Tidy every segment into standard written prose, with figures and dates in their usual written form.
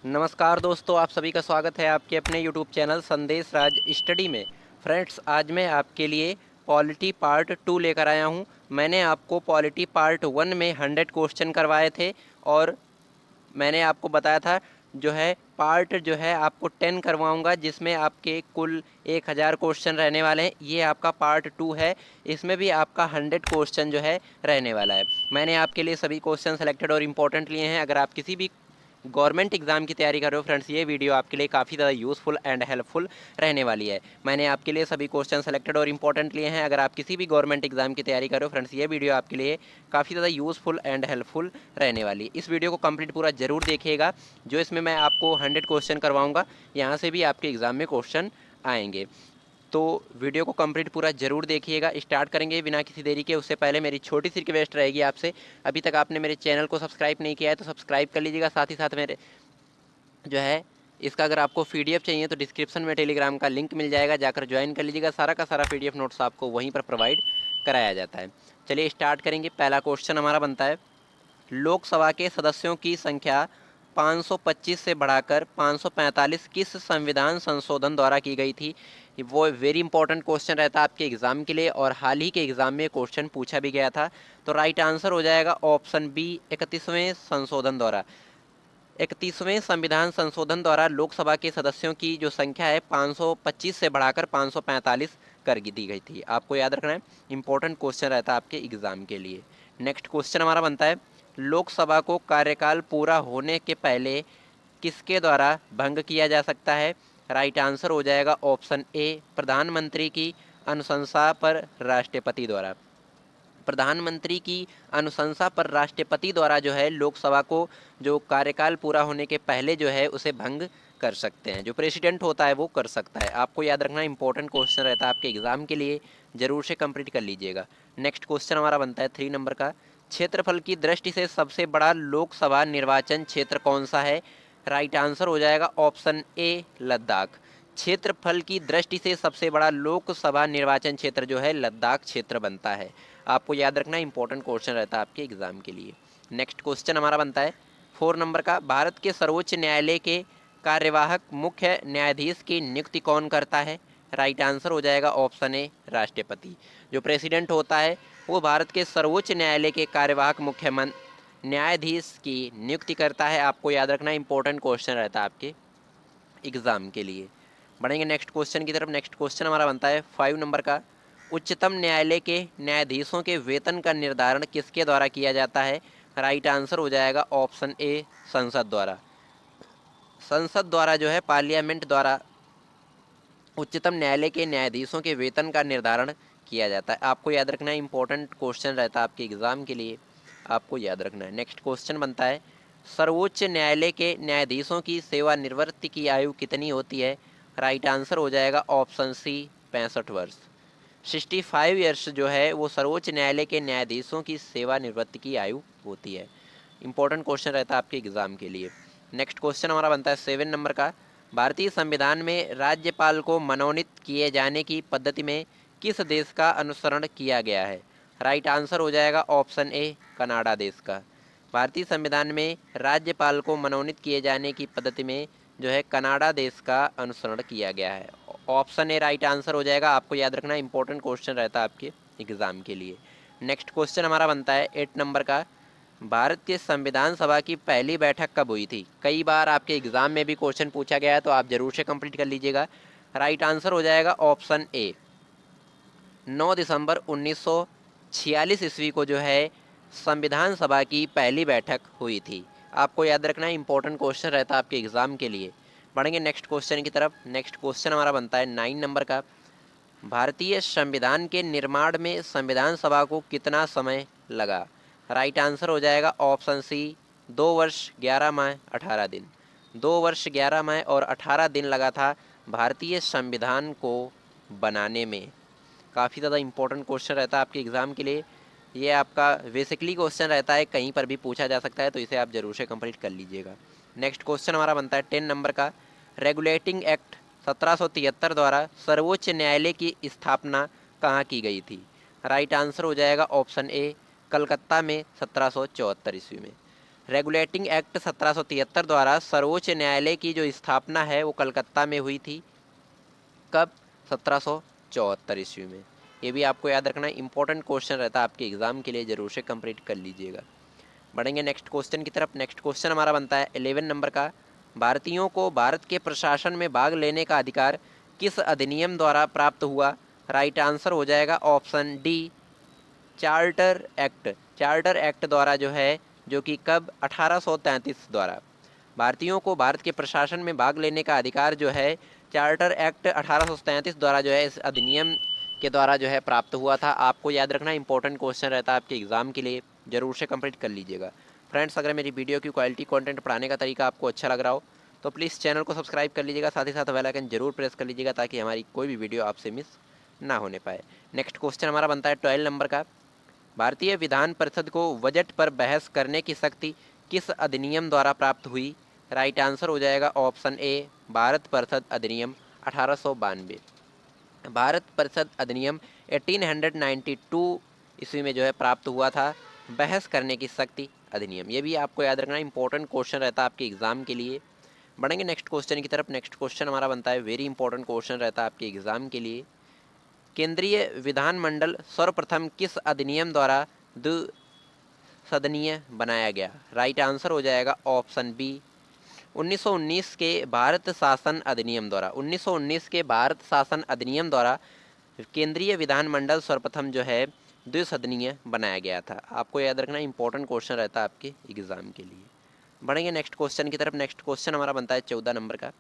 नमस्कार दोस्तों, आप सभी का स्वागत है आपके अपने यूट्यूब चैनल संदेश राज स्टडी में। फ्रेंड्स, आज मैं आपके लिए पॉलिटी पार्ट 2 लेकर आया हूं। मैंने आपको पॉलिटी पार्ट 1 में 100 क्वेश्चन करवाए थे और मैंने आपको बताया था जो है पार्ट जो है आपको 10 करवाऊंगा, जिसमें आपके कुल 1000 क्वेश्चन रहने वाले हैं। ये आपका पार्ट 2 है, इसमें भी आपका 100 क्वेश्चन जो है रहने वाला है। मैंने आपके लिए सभी क्वेश्चन सेलेक्टेड और इम्पोर्टेंट लिए हैं। अगर आप किसी भी गवर्नमेंट एग्जाम की तैयारी कर रहे हो फ्रेंड्स, ये वीडियो आपके लिए काफ़ी ज़्यादा यूज़फुल एंड हेल्पफुल रहने वाली है। मैंने आपके लिए सभी क्वेश्चन सेलेक्टेड और इंपॉर्टेंट लिए हैं। अगर आप किसी भी गवर्नमेंट एग्जाम की तैयारी कर रहे हो फ्रेंड्स, ये वीडियो आपके लिए काफ़ी ज़्यादा यूज़फुल एंड हेल्पफुल रहने वाली है। इस वीडियो को कंप्लीट पूरा जरूर देखिएगा, जो इसमें मैं आपको 100 क्वेश्चन करवाऊँगा, यहाँ से भी आपके एग्ज़ाम में क्वेश्चन आएंगे। तो वीडियो को कंप्लीट पूरा जरूर देखिएगा। स्टार्ट करेंगे बिना किसी देरी के। उससे पहले मेरी छोटी सी रिक्वेस्ट रहेगी आपसे, अभी तक आपने मेरे चैनल को सब्सक्राइब नहीं किया है तो सब्सक्राइब कर लीजिएगा। साथ ही साथ मेरे जो है इसका अगर आपको पीडीएफ चाहिए तो डिस्क्रिप्शन में टेलीग्राम का लिंक मिल जाएगा, जाकर ज्वाइन कर लीजिएगा। सारा का सारा पीडीएफ नोट्स आपको वहीं पर प्रोवाइड कराया जाता है। चलिए स्टार्ट करेंगे। पहला क्वेश्चन हमारा बनता है, लोकसभा के सदस्यों की संख्या 525 से बढ़ाकर 545 किस संविधान संशोधन द्वारा की गई थी? वो वेरी इंपॉर्टेंट क्वेश्चन रहता है आपके एग्जाम के लिए, और हाल ही के एग्जाम में क्वेश्चन पूछा भी गया था। तो राइट आंसर हो जाएगा ऑप्शन बी, 31वें संशोधन द्वारा। 31वें संविधान संशोधन द्वारा लोकसभा के सदस्यों की जो संख्या है 525 से बढ़ाकर 545 कर दी गई थी। आपको याद रखना है, इंपॉर्टेंट क्वेश्चन रहता है आपके एग्जाम के लिए। नेक्स्ट क्वेश्चन हमारा बनता है, लोकसभा को कार्यकाल पूरा होने के पहले किसके द्वारा भंग किया जा सकता है? राइट आंसर हो जाएगा ऑप्शन ए, प्रधानमंत्री की अनुशंसा पर राष्ट्रपति द्वारा। प्रधानमंत्री की अनुशंसा पर राष्ट्रपति द्वारा जो है लोकसभा को जो कार्यकाल पूरा होने के पहले जो है उसे भंग कर सकते हैं। जो प्रेसिडेंट होता है वो कर सकता है। आपको याद रखना, इंपॉर्टेंट क्वेश्चन रहता है आपके एग्जाम के लिए, जरूर से कंप्लीट कर लीजिएगा। नेक्स्ट क्वेश्चन हमारा बनता है 3 नंबर का, क्षेत्रफल की दृष्टि से सबसे बड़ा लोकसभा निर्वाचन क्षेत्र कौन सा है? राइट आंसर हो जाएगा ऑप्शन ए, लद्दाख। क्षेत्रफल की दृष्टि से सबसे बड़ा लोकसभा निर्वाचन क्षेत्र जो है लद्दाख क्षेत्र बनता है। आपको याद रखना, इंपॉर्टेंट क्वेश्चन रहता है आपके एग्जाम के लिए। नेक्स्ट क्वेश्चन हमारा बनता है 4 नंबर का, भारत के सर्वोच्च न्यायालय के कार्यवाहक मुख्य न्यायाधीश की नियुक्ति कौन करता है? राइट आंसर हो जाएगा ऑप्शन ए, राष्ट्रपति। जो प्रेसिडेंट होता है वो भारत के सर्वोच्च न्यायालय के कार्यवाहक मुख्य न्यायाधीश की नियुक्ति करता है। आपको याद रखना, इंपॉर्टेंट क्वेश्चन रहता है आपके एग्जाम के लिए। बढ़ेंगे नेक्स्ट क्वेश्चन की तरफ। नेक्स्ट क्वेश्चन हमारा बनता है 5 नंबर का, उच्चतम न्यायालय के न्यायाधीशों के वेतन का निर्धारण किसके द्वारा किया जाता है? राइट आंसर हो जाएगा ऑप्शन ए, संसद द्वारा। संसद द्वारा जो है, पार्लियामेंट द्वारा उच्चतम न्यायालय के न्यायाधीशों के वेतन का निर्धारण किया जाता है। आपको याद रखना है, इंपॉर्टेंट क्वेश्चन रहता है आपके एग्जाम के लिए, आपको याद रखना है। नेक्स्ट क्वेश्चन बनता है, सर्वोच्च न्यायालय के न्यायाधीशों की सेवानिवृत्ति की आयु कितनी होती है? राइट आंसर हो जाएगा ऑप्शन सी, 65 वर्ष। 65 ईयर्स जो है वो सर्वोच्च न्यायालय के न्यायाधीशों की सेवानिवृत्ति की आयु होती है। इंपॉर्टेंट क्वेश्चन रहता है आपके एग्जाम के लिए। नेक्स्ट क्वेश्चन हमारा बनता है 7 नंबर का, भारतीय संविधान में राज्यपाल को मनोनीत किए जाने की पद्धति में किस देश का अनुसरण किया गया है? राइट आंसर हो जाएगा ऑप्शन ए, कनाडा देश का। भारतीय संविधान में राज्यपाल को मनोनीत किए जाने की पद्धति में जो है कनाडा देश का अनुसरण किया गया है। ऑप्शन ए राइट आंसर हो जाएगा। आपको याद रखना, इंपॉर्टेंट क्वेश्चन रहता है आपके एग्जाम के लिए। नेक्स्ट क्वेश्चन हमारा बनता है 8 नंबर का, भारत के संविधान सभा की पहली बैठक कब हुई थी? कई बार आपके एग्जाम में भी क्वेश्चन पूछा गया है, तो आप जरूर से कंप्लीट कर लीजिएगा। राइट आंसर हो जाएगा ऑप्शन ए, 9 दिसंबर 1946 ईस्वी को जो है संविधान सभा की पहली बैठक हुई थी। आपको याद रखना है, इंपॉर्टेंट क्वेश्चन रहता है आपके एग्जाम के लिए। बढ़ेंगे नेक्स्ट क्वेश्चन की तरफ। नेक्स्ट क्वेश्चन हमारा बनता है 9 नंबर का, भारतीय संविधान के निर्माण में संविधान सभा को कितना समय लगा? राइट आंसर हो जाएगा ऑप्शन सी, 2 वर्ष 11 माह 18 दिन। 2 वर्ष 11 माह और 18 दिन लगा था भारतीय संविधान को बनाने में। काफ़ी ज़्यादा इंपॉर्टेंट क्वेश्चन रहता है आपके एग्ज़ाम के लिए। ये आपका बेसिकली क्वेश्चन रहता है, कहीं पर भी पूछा जा सकता है, तो इसे आप जरूर से कंप्लीट कर लीजिएगा। नेक्स्ट क्वेश्चन हमारा बनता है 10 नंबर का, रेगुलेटिंग एक्ट 1773 द्वारा सर्वोच्च न्यायालय की स्थापना कहाँ की गई थी? राइट आंसर हो जाएगा ऑप्शन ए, कलकत्ता में 1774 ईस्वी में। रेगुलेटिंग एक्ट 1773 द्वारा सर्वोच्च न्यायालय की जो स्थापना है वो कलकत्ता में हुई थी। कब? 1774 ईस्वी में। ये भी आपको याद रखना, इंपॉर्टेंट क्वेश्चन रहता है आपके एग्जाम के लिए, जरूर से कंप्लीट कर लीजिएगा। बढ़ेंगे नेक्स्ट क्वेश्चन की तरफ। नेक्स्ट क्वेश्चन हमारा बनता है 11 नंबर का। भारतीयों को भारत के प्रशासन में भाग लेने का अधिकार किस अधिनियम द्वारा प्राप्त हुआ? राइट आंसर हो जाएगा option D, charter act. Charter act द्वारा जो है, जो कि कब? 1833 द्वारा। भारतीयों को भारत के प्रशासन में भाग लेने का अधिकार जो है चार्टर एक्ट 1833 द्वारा जो है, इस अधिनियम के द्वारा जो है प्राप्त हुआ था। आपको याद रखना, इंपॉर्टेंट क्वेश्चन रहता है आपके एग्जाम के लिए, जरूर से कंप्लीट कर लीजिएगा। फ्रेंड्स, अगर मेरी वीडियो की क्वालिटी, कंटेंट पढ़ाने का तरीका आपको अच्छा लग रहा हो तो प्लीज़ चैनल को सब्सक्राइब कर लीजिएगा, साथ ही साथ बेल आइकन जरूर प्रेस कर लीजिएगा ताकि हमारी कोई भी वीडियो आपसे मिस ना होने पाए। नेक्स्ट क्वेश्चन हमारा बनता है 12 नंबर का। भारतीय विधान परिषद को बजट पर बहस करने की शक्ति किस अधिनियम द्वारा प्राप्त हुई? राइट आंसर हो जाएगा ऑप्शन ए, भारत परिषद अधिनियम 1892। भारत परिषद अधिनियम 1892 ईस्वी में जो है प्राप्त हुआ था, बहस करने की शक्ति अधिनियम। ये भी आपको याद रखना, इंपॉर्टेंट क्वेश्चन रहता है आपके एग्जाम के लिए। बढ़ेंगे नेक्स्ट क्वेश्चन की तरफ। नेक्स्ट क्वेश्चन हमारा बनता है, वेरी इंपॉर्टेंट क्वेश्चन रहता है आपके एग्जाम के लिए। केंद्रीय विधानमंडल सर्वप्रथम किस अधिनियम द्वारा द्विसदनीय बनाया गया? राइट आंसर हो जाएगा ऑप्शन बी, 1919 के भारत शासन अधिनियम द्वारा। 1919 के भारत शासन अधिनियम द्वारा केंद्रीय विधानमंडल सर्वप्रथम जो है द्विसदनीय बनाया गया था। आपको याद रखना, इंपॉर्टेंट क्वेश्चन रहता है आपके एग्जाम के लिए। बढ़ेंगे नेक्स्ट क्वेश्चन की तरफ। नेक्स्ट क्वेश्चन हमारा बनता है 14 नंबर का।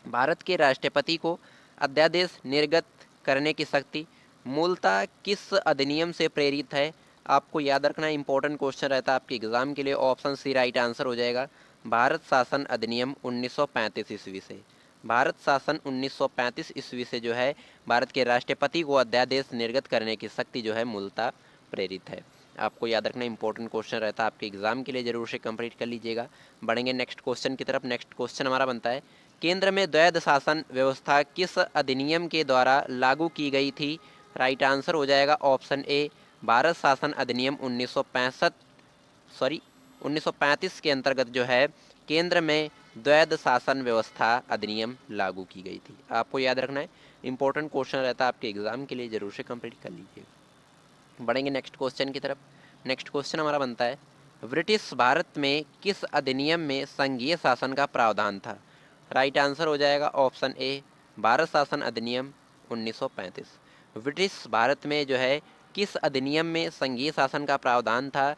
भारत के राष्ट्रपति को अध्यादेश निर्गत करने की शक्ति मूलतः किस अधिनियम से प्रेरित है? आपको याद रखना, इंपॉर्टेंट क्वेश्चन रहता है आपके एग्जाम के लिए। ऑप्शन सी राइट आंसर हो जाएगा, भारत शासन अधिनियम 1935 ईस्वी से। भारत शासन 1935 ईस्वी से जो है भारत के राष्ट्रपति को अध्यादेश निर्गत करने की शक्ति जो है मूलतः प्रेरित है। आपको याद रखना, इंपॉर्टेंट क्वेश्चन रहता है आपके एग्जाम के लिए, जरूर से कंप्लीट कर लीजिएगा। बढ़ेंगे नेक्स्ट क्वेश्चन की तरफ। नेक्स्ट क्वेश्चन हमारा बनता है, केंद्र में द्वैध शासन व्यवस्था किस अधिनियम के द्वारा लागू की गई थी? राइट आंसर हो जाएगा ऑप्शन ए, भारत शासन अधिनियम 1935 के अंतर्गत जो है केंद्र में द्वैध शासन व्यवस्था अधिनियम लागू की गई थी। आपको याद रखना है, इंपॉर्टेंट क्वेश्चन रहता है आपके एग्जाम के लिए, जरूर से कंप्लीट कर लीजिएगा। बढ़ेंगे नेक्स्ट क्वेश्चन की तरफ। नेक्स्ट क्वेश्चन हमारा बनता है, ब्रिटिश भारत में किस अधिनियम में संघीय शासन का प्रावधान था? राइट आंसर हो जाएगा ऑप्शन ए, भारत शासन अधिनियम 1935। ब्रिटिश भारत में जो है किस अधिनियम में संघीय शासन का प्रावधान था?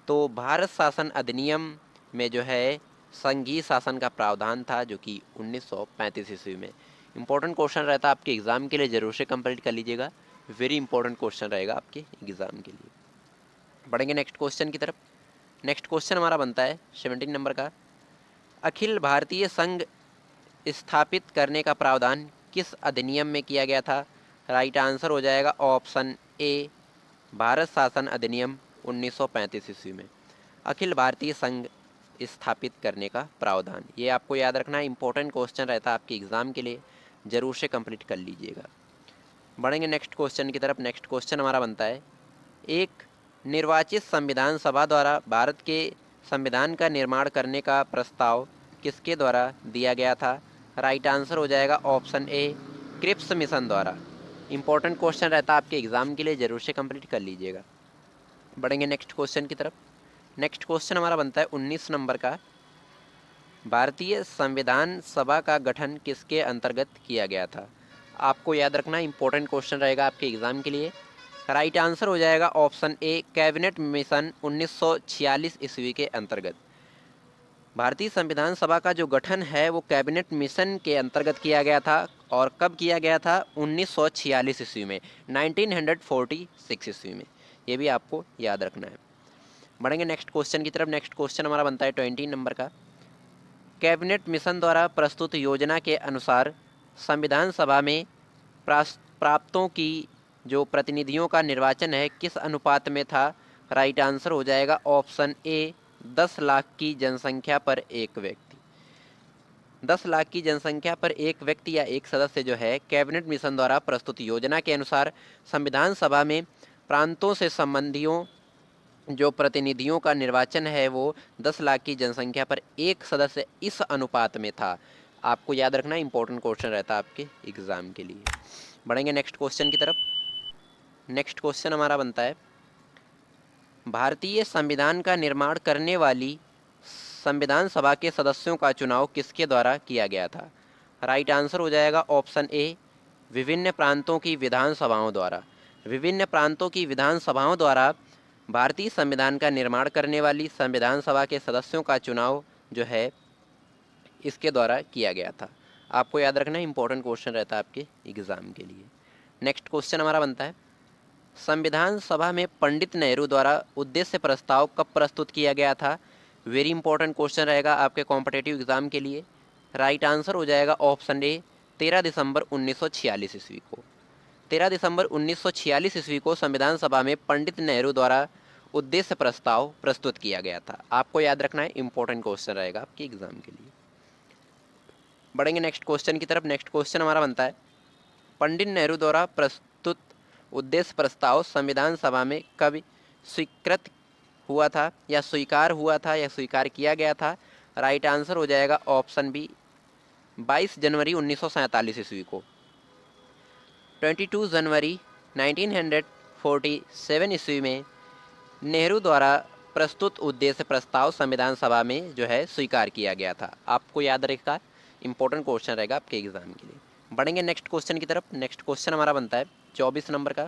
तो भारत शासन अधिनियम में जो है संघीय शासन का प्रावधान था, जो कि 1935 ईस्वी में। इंपॉर्टेंट क्वेश्चन रहता है आपके एग्जाम के लिए, जरूर से कंप्लीट कर लीजिएगा, वेरी इंपॉर्टेंट क्वेश्चन रहेगा आपके एग्जाम के लिए। बढ़ेंगे नेक्स्ट क्वेश्चन की तरफ। नेक्स्ट क्वेश्चन हमारा बनता है 17 नंबर का। अखिल भारतीय संघ स्थापित करने का प्रावधान किस अधिनियम में किया गया था? राइट आंसर हो जाएगा ऑप्शन ए, भारत शासन अधिनियम 1935 ईस्वी में। अखिल भारतीय संघ स्थापित करने का प्रावधान, ये आपको याद रखना है, इंपॉर्टेंट क्वेश्चन रहता है आपके एग्जाम के लिए, जरूर से कंप्लीट कर लीजिएगा। बढ़ेंगे नेक्स्ट क्वेश्चन की तरफ। नेक्स्ट क्वेश्चन हमारा बनता है, एक निर्वाचित संविधान सभा द्वारा भारत के संविधान का निर्माण करने का प्रस्ताव किसके द्वारा दिया गया था? राइट आंसर हो जाएगा ऑप्शन ए, क्रिप्स मिशन द्वारा। इंपॉर्टेंट क्वेश्चन रहता है आपके एग्जाम के लिए, जरूर से कंप्लीट कर लीजिएगा। बढ़ेंगे नेक्स्ट क्वेश्चन की तरफ। नेक्स्ट क्वेश्चन हमारा बनता है 19 नंबर का। भारतीय संविधान सभा का गठन किसके अंतर्गत किया गया था? आपको याद रखना, इंपॉर्टेंट क्वेश्चन रहेगा आपके एग्जाम के लिए। राइट आंसर हो जाएगा ऑप्शन ए, कैबिनेट मिशन 1946 ईस्वी के अंतर्गत। भारतीय संविधान सभा का जो गठन है वो कैबिनेट मिशन के अंतर्गत किया गया था, और कब किया गया था? 1946 ईस्वी में, 1946 ईस्वी में। ये भी आपको याद रखना है। बढ़ेंगे नेक्स्ट क्वेश्चन की तरफ। नेक्स्ट क्वेश्चन हमारा बनता है 20 नंबर का। कैबिनेट मिशन द्वारा प्रस्तुत योजना के अनुसार संविधान सभा में प्राप्तों की जो प्रतिनिधियों का निर्वाचन है किस अनुपात में था? राइट आंसर हो जाएगा ऑप्शन ए, 10 लाख की जनसंख्या पर एक व्यक्ति। 10 लाख की जनसंख्या पर एक व्यक्ति या एक सदस्य जो है कैबिनेट मिशन द्वारा प्रस्तुत योजना के अनुसार संविधान सभा में प्रांतों से संबंधियों जो प्रतिनिधियों का निर्वाचन है वो 10 लाख की जनसंख्या पर एक सदस्य इस अनुपात में था। आपको याद रखना, इंपॉर्टेंट क्वेश्चन रहता है आपके एग्जाम के लिए। बढ़ेंगे नेक्स्ट क्वेश्चन की तरफ। नेक्स्ट क्वेश्चन हमारा बनता है, भारतीय संविधान का निर्माण करने वाली संविधान सभा के सदस्यों का चुनाव किसके द्वारा किया गया था? राइट आंसर हो जाएगा ऑप्शन ए, विभिन्न प्रांतों की विधानसभाओं द्वारा। विभिन्न प्रांतों की विधानसभाओं द्वारा भारतीय संविधान का निर्माण करने वाली संविधान सभा के सदस्यों का चुनाव जो है इसके द्वारा किया गया था। आपको याद रखना, इंपॉर्टेंट क्वेश्चन रहता है आपके एग्जाम के लिए। नेक्स्ट क्वेश्चन हमारा बनता है, संविधान सभा में पंडित नेहरू द्वारा उद्देश्य प्रस्ताव कब प्रस्तुत किया गया था? वेरी इंपॉर्टेंट क्वेश्चन रहेगा आपके कॉम्पिटेटिव एग्जाम के लिए। राइट आंसर हो जाएगा ऑप्शन ए, 13 दिसंबर 1946 ईस्वी को। 13 दिसंबर 1946 ईस्वी को संविधान सभा में पंडित नेहरू द्वारा उद्देश्य प्रस्ताव प्रस्तुत किया गया था। आपको याद रखना है, इंपॉर्टेंट क्वेश्चन रहेगा आपके एग्जाम के लिए। बढ़ेंगे नेक्स्ट क्वेश्चन की तरफ। नेक्स्ट क्वेश्चन हमारा बनता है, पंडित नेहरू द्वारा प्रस्तुत उद्देश्य प्रस्ताव संविधान सभा में कब स्वीकृत हुआ था, या स्वीकार हुआ था, या स्वीकार किया गया था? राइट आंसर हो जाएगा ऑप्शन बी, 22 जनवरी 1947 ईस्वी को। 22 जनवरी 1947 ईस्वी में नेहरू द्वारा प्रस्तुत उद्देश्य प्रस्ताव संविधान सभा में जो है स्वीकार किया गया था। आपको याद रहेगा, इंपॉर्टेंट क्वेश्चन रहेगा आपके एग्जाम के लिए। बढ़ेंगे नेक्स्ट क्वेश्चन की तरफ। नेक्स्ट क्वेश्चन हमारा बनता है 24 नंबर का,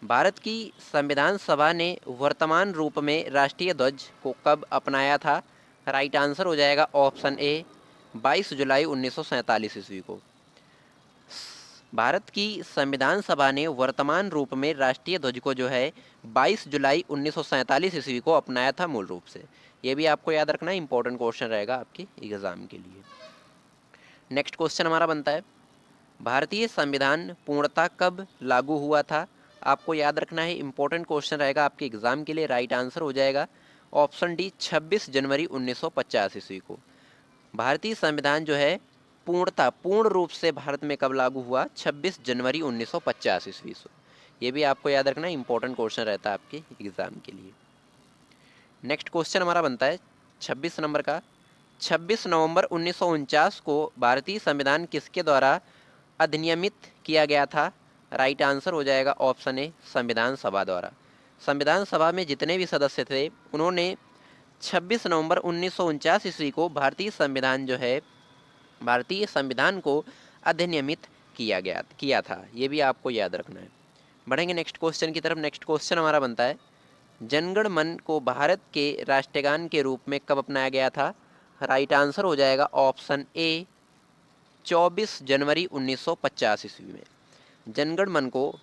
भारत की संविधान सभा ने वर्तमान रूप में राष्ट्रीय ध्वज को कब अपनाया था? राइट आंसर हो जाएगा ऑप्शन ए, 22 जुलाई 1947 ईस्वी को। भारत की संविधान सभा ने वर्तमान रूप में राष्ट्रीय ध्वज को जो है 22 जुलाई 1947 ईस्वी को अपनाया था मूल रूप से। ये भी आपको याद रखना, इंपॉर्टेंट क्वेश्चन रहेगा आपके एग्जाम के लिए। नेक्स्ट क्वेश्चन हमारा बनता है, भारतीय संविधान पूर्णतः कब लागू हुआ था? आपको याद रखना है, इंपॉर्टेंट क्वेश्चन रहेगा आपके एग्जाम के लिए। राइट आंसर हो जाएगा ऑप्शन डी, 26 जनवरी 1950 ईस्वी को। भारतीय संविधान जो है पूर्ण रूप से भारत में कब लागू हुआ? 26 जनवरी 1950 ईस्वी को। ये भी आपको याद रखना, इंपॉर्टेंट क्वेश्चन रहता है आपके एग्जाम के लिए। नेक्स्ट क्वेश्चन हमारा बनता है 26 नंबर का, 26 नवंबर 1949 को भारतीय संविधान किसके द्वारा अधिनियमित किया गया था? राइट आंसर हो जाएगा ऑप्शन ए, संविधान सभा द्वारा। संविधान सभा में जितने भी सदस्य थे उन्होंने 26 नवंबर 1949 ईस्वी को भारतीय संविधान को अधिनियमित किया था। ये भी आपको याद रखना है। बढ़ेंगे नेक्स्ट क्वेश्चन की तरफ। नेक्स्ट क्वेश्चन हमारा बनता है, जनगण मन को भारत के राष्ट्रगान के रूप में कब अपनाया गया था? राइट आंसर हो जाएगा ऑप्शन ए, 24 जनवरी 1950 ईस्वी में। जनगण मन को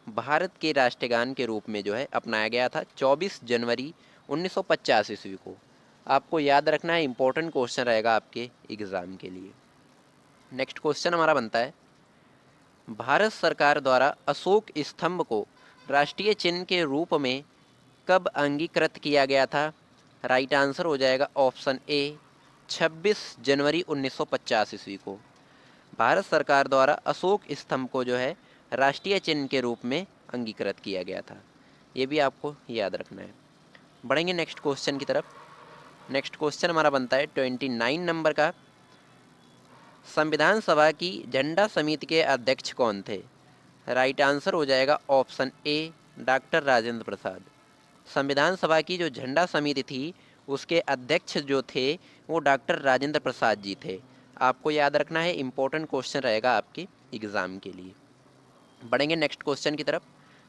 भारत के राष्ट्रगान के रूप में जो है अपनाया गया था 24 जनवरी 1950 ईस्वी को। आपको याद रखना है, इंपॉर्टेंट क्वेश्चन रहेगा आपके एग्जाम के लिए। नेक्स्ट क्वेश्चन हमारा बनता है, भारत सरकार द्वारा अशोक स्तंभ को राष्ट्रीय चिन्ह के रूप में कब अंगीकृत किया गया था? राइट आंसर हो जाएगा ऑप्शन ए, 26 जनवरी 1950 ईस्वी को। भारत सरकार द्वारा अशोक स्तंभ को जो है राष्ट्रीय चिन्ह के रूप में अंगीकृत किया गया था। ये भी आपको याद रखना है। बढ़ेंगे नेक्स्ट क्वेश्चन की तरफ। नेक्स्ट क्वेश्चन हमारा बनता है 29 नंबर का, संविधान सभा की झंडा समिति के अध्यक्ष कौन थे? राइट आंसर हो जाएगा option A, doctor Rajendra Prasad. संविधान सभा की जो झंडा समिति थी उसके अध्यक्ष जो थे वो डॉक्टर राजेंद्र प्रसाद जी थे। आपको याद रखना है, इंपॉर्टेंट क्वेश्चन रहेगा आपके एग्जाम के लिए। बढ़ेंगे नेक्स्ट क्वेश्चन की तरफ।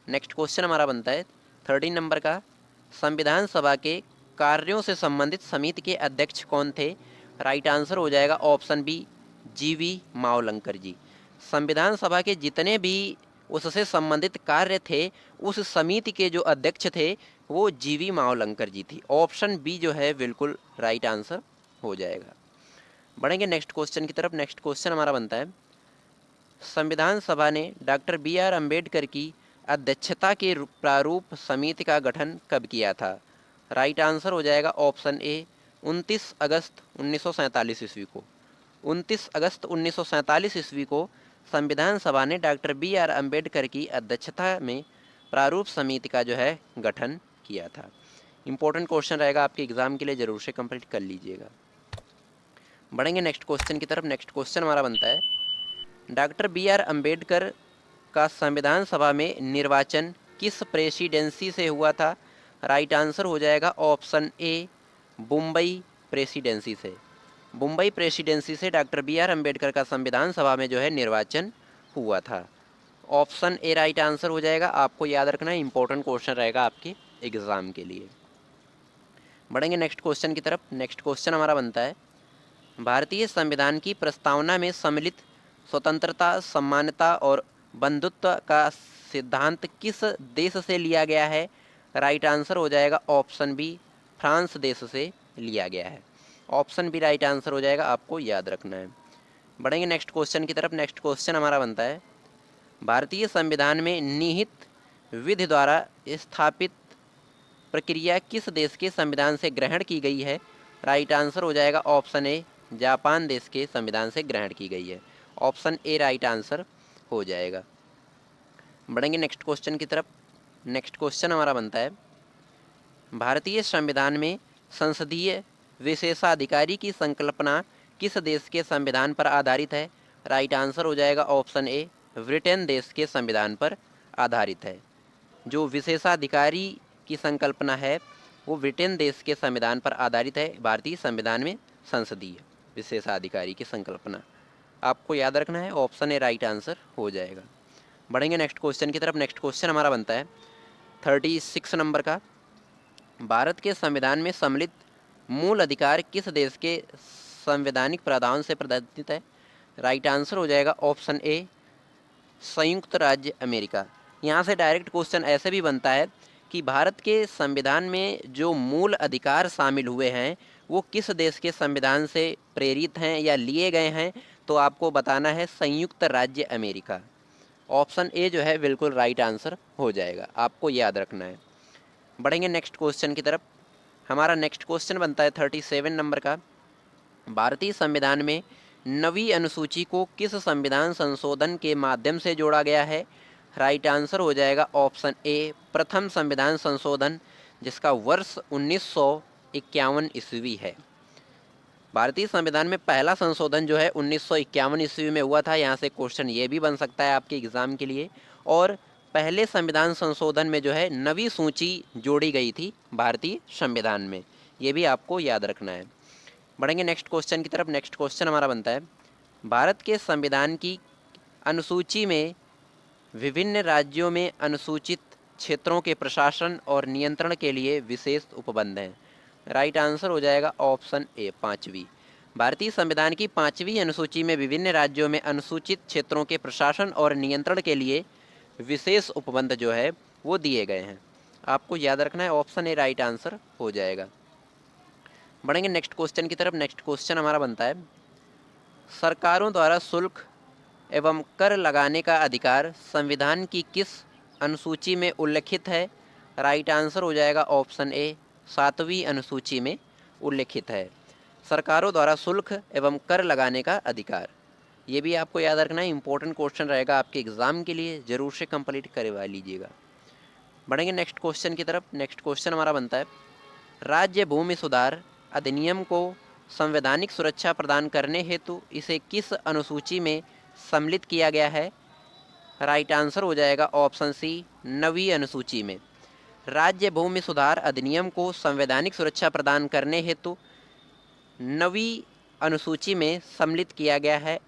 नेक्स्ट क्वेश्चन हमारा बनता है 13 नंबर का, संविधान सभा के कार्यों से संबंधित समिति के अध्यक्ष कौन थे? राइट आंसर हो जाएगा ऑप्शन बी, जीवी मावलंकर जी। संविधान सभा के जितने भी उससे संबंधित कार्य थे उस समिति के जो अध्यक्ष थे वो जीवी मावलंकर जी थी। ऑप्शन बी जो है बिल्कुल राइट आंसर हो जाएगा। बढ़ेंगे नेक्स्ट क्वेश्चन की तरफ। नेक्स्ट क्वेश्चन हमारा बनता है, संविधान सभा ने डॉक्टर बी.आर. अम्बेडकर की अध्यक्षता के प्रारूप समिति का गठन कब किया था? राइट आंसर हो जाएगा ऑप्शन ए, 29 अगस्त 1947 ईस्वी को। 29 अगस्त 1947 ईस्वी को संविधान सभा ने डॉक्टर बी.आर. अम्बेडकर की अध्यक्षता में प्रारूप समिति का जो है गठन किया था। इंपॉर्टेंट क्वेश्चन रहेगा आपके एग्ज़ाम के लिए, ज़रूर से कंप्लीट कर लीजिएगा। बढ़ेंगे नेक्स्ट क्वेश्चन की तरफ। नेक्स्ट क्वेश्चन हमारा बनता है, डॉक्टर बी.आर. अम्बेडकर का संविधान सभा में निर्वाचन किस प्रेसिडेंसी से हुआ था? राइट आंसर हो जाएगा ऑप्शन ए, मुंबई प्रेसिडेंसी से। मुंबई प्रेसिडेंसी से डॉक्टर बी.आर. अम्बेडकर का संविधान सभा में जो है निर्वाचन हुआ था। ऑप्शन ए राइट आंसर हो जाएगा। आपको याद रखना है, इंपॉर्टेंट क्वेश्चन रहेगा आपके एग्ज़ाम के लिए। बढ़ेंगे नेक्स्ट क्वेश्चन की तरफ। नेक्स्ट क्वेश्चन हमारा बनता है, भारतीय संविधान की प्रस्तावना में सम्मिलित स्वतंत्रता, समानता और बंधुत्व का सिद्धांत किस देश से लिया गया है? राइट आंसर हो जाएगा ऑप्शन बी, फ्रांस देश से लिया गया है। ऑप्शन बी राइट आंसर हो जाएगा, आपको याद रखना है। बढ़ेंगे नेक्स्ट क्वेश्चन की तरफ। नेक्स्ट क्वेश्चन हमारा बनता है, भारतीय संविधान में निहित विधि द्वारा स्थापित प्रक्रिया किस देश के संविधान से ग्रहण की गई है? राइट आंसर हो जाएगा ऑप्शन ए, जापान देश के संविधान से ग्रहण की गई है। ऑप्शन ए राइट आंसर हो जाएगा। बढ़ेंगे नेक्स्ट क्वेश्चन की तरफ। नेक्स्ट क्वेश्चन हमारा बनता है, भारतीय संविधान में संसदीय विशेषाधिकारी की संकल्पना किस देश के संविधान पर आधारित है? राइट आंसर हो जाएगा ऑप्शन ए, ब्रिटेन देश के संविधान पर आधारित है। जो विशेषाधिकारी की संकल्पना है वो ब्रिटेन देश के संविधान पर आधारित है। भारतीय संविधान में संसदीय विशेषाधिकारी की संकल्पना, आपको याद रखना है। ऑप्शन ए राइट आंसर हो जाएगा। बढ़ेंगे नेक्स्ट क्वेश्चन की तरफ। नेक्स्ट क्वेश्चन हमारा बनता है 36 नंबर का, भारत के संविधान में सम्मिलित मूल अधिकार किस देश के संवैधानिक प्रावधान से प्रदत्त है? राइट आंसर हो जाएगा ऑप्शन ए, संयुक्त राज्य अमेरिका। यहाँ से डायरेक्ट क्वेश्चन ऐसे भी बनता है कि भारत के संविधान में जो मूल अधिकार शामिल हुए हैं वो किस देश के संविधान से प्रेरित हैं या लिए गए हैं? तो आपको बताना है संयुक्त राज्य अमेरिका। ऑप्शन ए जो है बिल्कुल राइट आंसर हो जाएगा, आपको याद रखना है। बढ़ेंगे नेक्स्ट क्वेश्चन की तरफ। हमारा नेक्स्ट क्वेश्चन बनता है 37 नंबर का, भारतीय संविधान में नवीं अनुसूची को किस संविधान संशोधन के माध्यम से जोड़ा गया है? राइट आंसर हो जाएगा ऑप्शन ए, प्रथम संविधान संशोधन, जिसका वर्ष 1951 ईस्वी है। भारतीय संविधान में पहला संशोधन जो है 1951 ईस्वी में हुआ था। यहाँ से क्वेश्चन ये भी बन सकता है आपके एग्ज़ाम के लिए। और पहले संविधान संशोधन में जो है नवीं सूची जोड़ी गई थी भारतीय संविधान में, ये भी आपको याद रखना है। बढ़ेंगे नेक्स्ट क्वेश्चन की तरफ। नेक्स्ट क्वेश्चन हमारा बनता है, भारत के संविधान की अनुसूची में विभिन्न राज्यों में अनुसूचित क्षेत्रों के प्रशासन और नियंत्रण के लिए विशेष उपबंध हैं। राइट आंसर हो जाएगा ऑप्शन ए, 5वीं। भारतीय संविधान की 5वीं अनुसूची में विभिन्न राज्यों में अनुसूचित क्षेत्रों के प्रशासन और नियंत्रण के लिए विशेष उपबंध जो है वो दिए गए हैं। आपको याद रखना है, ऑप्शन ए राइट आंसर हो जाएगा। बढ़ेंगे नेक्स्ट क्वेश्चन की तरफ। नेक्स्ट क्वेश्चन हमारा बनता है, सरकारों द्वारा शुल्क एवं कर लगाने का अधिकार संविधान की किस अनुसूची में उल्लिखित है? राइट आंसर हो जाएगा ऑप्शन ए, 7वीं अनुसूची में उल्लिखित है। सरकारों द्वारा शुल्क एवं कर लगाने का अधिकार, ये भी आपको याद रखना है, इंपॉर्टेंट क्वेश्चन रहेगा आपके एग्ज़ाम के लिए, ज़रूर से कंप्लीट करवा लीजिएगा। बढ़ेंगे नेक्स्ट क्वेश्चन की तरफ। नेक्स्ट क्वेश्चन हमारा बनता है, राज्य भूमि सुधार अधिनियम को संवैधानिक सुरक्षा प्रदान करने हेतु इसे किस अनुसूची में सम्मिलित किया गया है? राइट आंसर हो जाएगा ऑप्शन सी, 9वीं अनुसूची में। राज्य भूमि सुधार अधिनियम को संवैधानिक सुरक्षा प्रदान करने हेतु 9वीं अनुसूची में सम्मिलित किया गया है।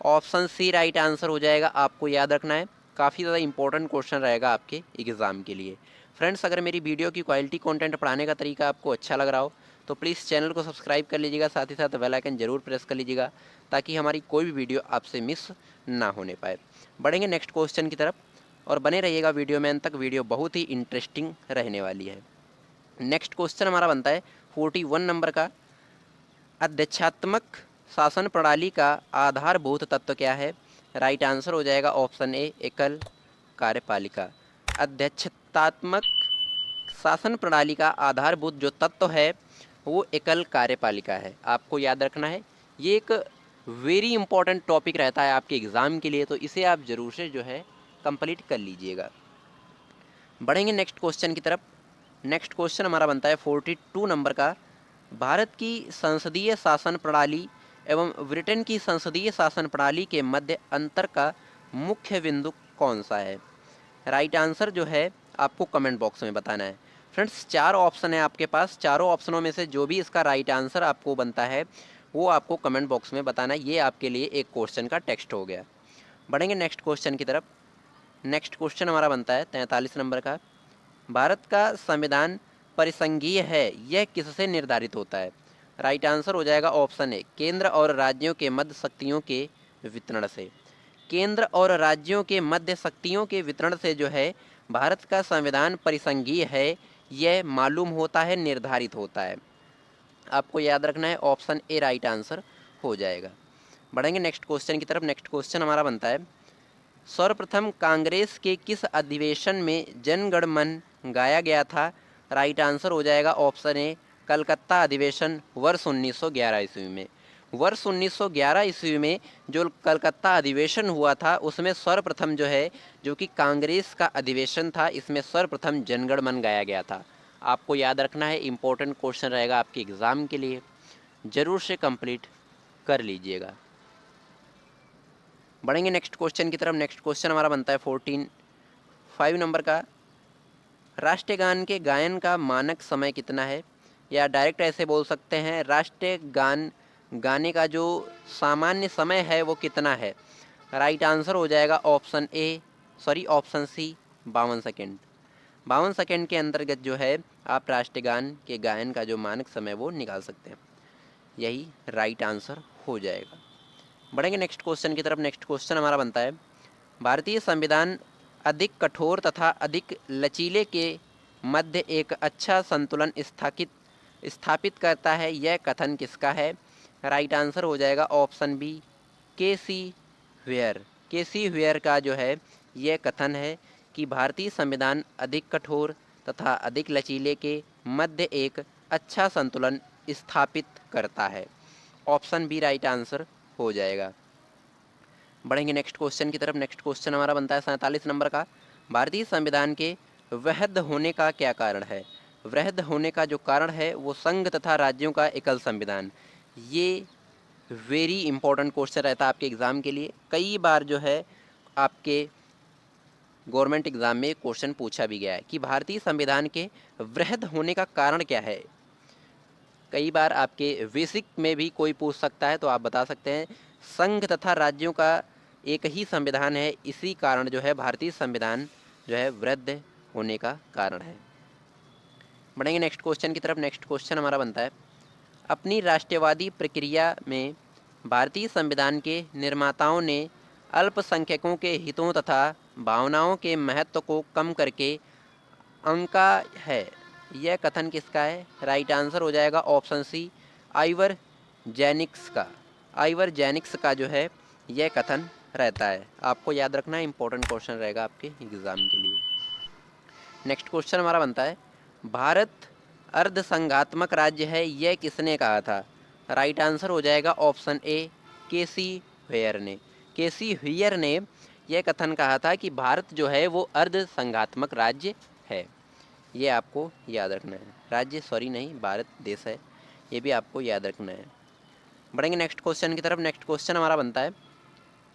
ऑप्शन सी राइट आंसर हो जाएगा, आपको याद रखना है, काफ़ी ज़्यादा इंपॉर्टेंट क्वेश्चन रहेगा आपके एग्ज़ाम के लिए। फ्रेंड्स, अगर मेरी वीडियो की क्वालिटी कंटेंट पढ़ाने का तरीका आपको अच्छा लग रहा हो तो प्लीज़ चैनल को सब्सक्राइब कर लीजिएगा, साथ ही साथ बेल आइकन जरूर प्रेस कर लीजिएगा ताकि हमारी कोई भी वीडियो आपसे मिस ना होने पाए। बढ़ेंगे नेक्स्ट क्वेश्चन की तरफ और बने रहिएगा वीडियो में अंत तक, वीडियो बहुत ही इंटरेस्टिंग रहने वाली है। नेक्स्ट क्वेश्चन हमारा बनता है 41 नंबर का, अध्यक्षात्मक शासन प्रणाली का आधारभूत तत्व क्या है? राइट आंसर हो जाएगा ऑप्शन ए, एकल कार्यपालिका। अध्यक्षतात्मक शासन प्रणाली का आधारभूत जो तत्व है वो एकल कार्यपालिका है, आपको याद रखना है। ये एक वेरी इंपॉर्टेंट टॉपिक रहता है आपके एग्ज़ाम के लिए, तो इसे आप ज़रूर से जो है कंप्लीट कर लीजिएगा। बढ़ेंगे नेक्स्ट क्वेश्चन की तरफ। नेक्स्ट क्वेश्चन हमारा बनता है 42 नंबर का, भारत की संसदीय शासन प्रणाली एवं ब्रिटेन की संसदीय शासन प्रणाली के मध्य अंतर का मुख्य बिंदु कौन सा है? राइट आंसर जो है आपको कमेंट बॉक्स में बताना है। फ्रेंड्स, 4 ऑप्शन है आपके पास, चारों ऑप्शनों में से जो भी इसका राइट आंसर आपको बनता है वो आपको कमेंट बॉक्स में बताना है। ये आपके लिए एक क्वेश्चन का टेक्स्ट हो गया। बढ़ेंगे नेक्स्ट क्वेश्चन की तरफ। नेक्स्ट क्वेश्चन हमारा बनता है 43 नंबर का, भारत का संविधान परिसंघीय है, यह किससे निर्धारित होता है? राइट आंसर हो जाएगा ऑप्शन ए, केंद्र और राज्यों के मध्य शक्तियों के वितरण से। केंद्र और राज्यों के मध्य शक्तियों के वितरण से जो है भारत का संविधान परिसंघीय है, यह मालूम होता है, निर्धारित होता है। आपको याद रखना है, ऑप्शन ए राइट आंसर हो जाएगा। बढ़ेंगे नेक्स्ट क्वेश्चन की तरफ। नेक्स्ट क्वेश्चन हमारा बनता है, सर्वप्रथम कांग्रेस के किस अधिवेशन में जन गण मन गाया गया था? राइट आंसर हो जाएगा ऑप्शन ए, कलकत्ता अधिवेशन वर्ष 1911 ईस्वी में। वर्ष 1911 ईस्वी में जो कलकत्ता अधिवेशन हुआ था उसमें सर्वप्रथम जो है, जो कि कांग्रेस का अधिवेशन था, इसमें सर्वप्रथम जनगण मन गाया गया था। आपको याद रखना है, इम्पोर्टेंट क्वेश्चन रहेगा आपके एग्ज़ाम के लिए, ज़रूर से कंप्लीट कर लीजिएगा। बढ़ेंगे नेक्स्ट क्वेश्चन की तरफ। नेक्स्ट क्वेश्चन हमारा बनता है 5 नंबर का, राष्ट्रीय गान के गायन का मानक समय कितना है? या डायरेक्ट ऐसे बोल सकते हैं, राष्ट्रीय गान गाने का जो सामान्य समय है वो कितना है? राइट आंसर हो जाएगा ऑप्शन सी 52 सेकेंड। 52 सेकेंड के अंतर्गत जो है आप राष्ट्रीय गान के गायन का जो मानक समय वो निकाल सकते हैं। यही राइट आंसर हो जाएगा। बढ़ेंगे नेक्स्ट क्वेश्चन की तरफ। नेक्स्ट क्वेश्चन हमारा बनता है, भारतीय संविधान अधिक कठोर तथा अधिक लचीले के मध्य एक अच्छा संतुलन स्थापित करता है, यह कथन किसका है? राइट आंसर हो जाएगा ऑप्शन बी, के सी व्हेयर का जो है यह कथन है कि भारतीय संविधान अधिक कठोर तथा अधिक लचीले के मध्य एक अच्छा संतुलन स्थापित करता है। ऑप्शन बी राइट आंसर हो जाएगा। बढ़ेंगे नेक्स्ट क्वेश्चन की तरफ। नेक्स्ट क्वेश्चन हमारा बनता है 47 नंबर का, भारतीय संविधान के वैध होने का क्या कारण है? वैध होने का जो कारण है वो संघ तथा राज्यों का एकल संविधान। ये वेरी इंपॉर्टेंट क्वेश्चन रहता है आपके एग्ज़ाम के लिए। कई बार जो है आपके गवर्नमेंट एग्ज़ाम में क्वेश्चन पूछा भी गया है कि भारतीय संविधान के वैध होने का कारण क्या है। कई बार आपके बेसिक में भी कोई पूछ सकता है, तो आप बता सकते हैं संघ तथा राज्यों का एक ही संविधान है, इसी कारण जो है भारतीय संविधान जो है वैध होने का कारण है। बढ़ेंगे नेक्स्ट क्वेश्चन की तरफ। नेक्स्ट क्वेश्चन हमारा बनता है, अपनी राष्ट्रवादी प्रक्रिया में भारतीय संविधान के निर्माताओं ने अल्पसंख्यकों के हितों तथा भावनाओं के महत्व को कम करके अंका है, यह कथन किसका है? राइट आंसर हो जाएगा ऑप्शन सी, आइवर जेनिक्स का जो है यह कथन रहता है। आपको याद रखना है, इंपॉर्टेंट क्वेश्चन रहेगा आपके एग्ज़ाम के लिए। नेक्स्ट क्वेश्चन हमारा बनता है, भारत अर्धसंघात्मक राज्य है, यह किसने कहा था? राइट आंसर हो जाएगा ऑप्शन ए, के सी व्हेयर ने यह कथन कहा था कि भारत जो है वो अर्धसंघात्मक राज्य है। ये आपको याद रखना है, भारत देश है, ये भी आपको याद रखना है। बढ़ेंगे नेक्स्ट क्वेश्चन की तरफ। नेक्स्ट क्वेश्चन हमारा बनता है,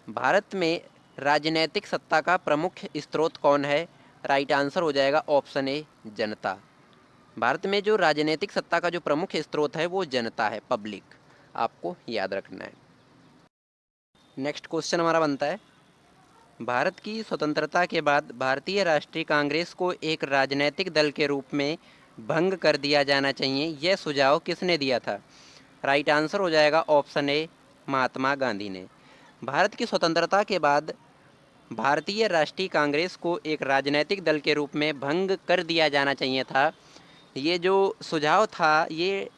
भारत में राजनैतिक सत्ता का प्रमुख स्रोत कौन है? राइट आंसर हो जाएगा ऑप्शन ए, जनता। भारत में जो राजनीतिक सत्ता का जो प्रमुख स्रोत है वो जनता है, पब्लिक। आपको याद रखना है। नेक्स्ट क्वेश्चन हमारा बनता है, भारत की स्वतंत्रता के बाद भारतीय राष्ट्रीय कांग्रेस को एक राजनीतिक दल के रूप में भंग कर दिया जाना चाहिए, यह सुझाव किसने दिया था? राइट आंसर हो जाएगा ऑप्शन ए, महात्मा गांधी ने। भारत की स्वतंत्रता के बाद भारतीय राष्ट्रीय कांग्रेस को एक राजनीतिक दल के रूप में भंग कर दिया जाना चाहिए था, ये जो सुझाव था ये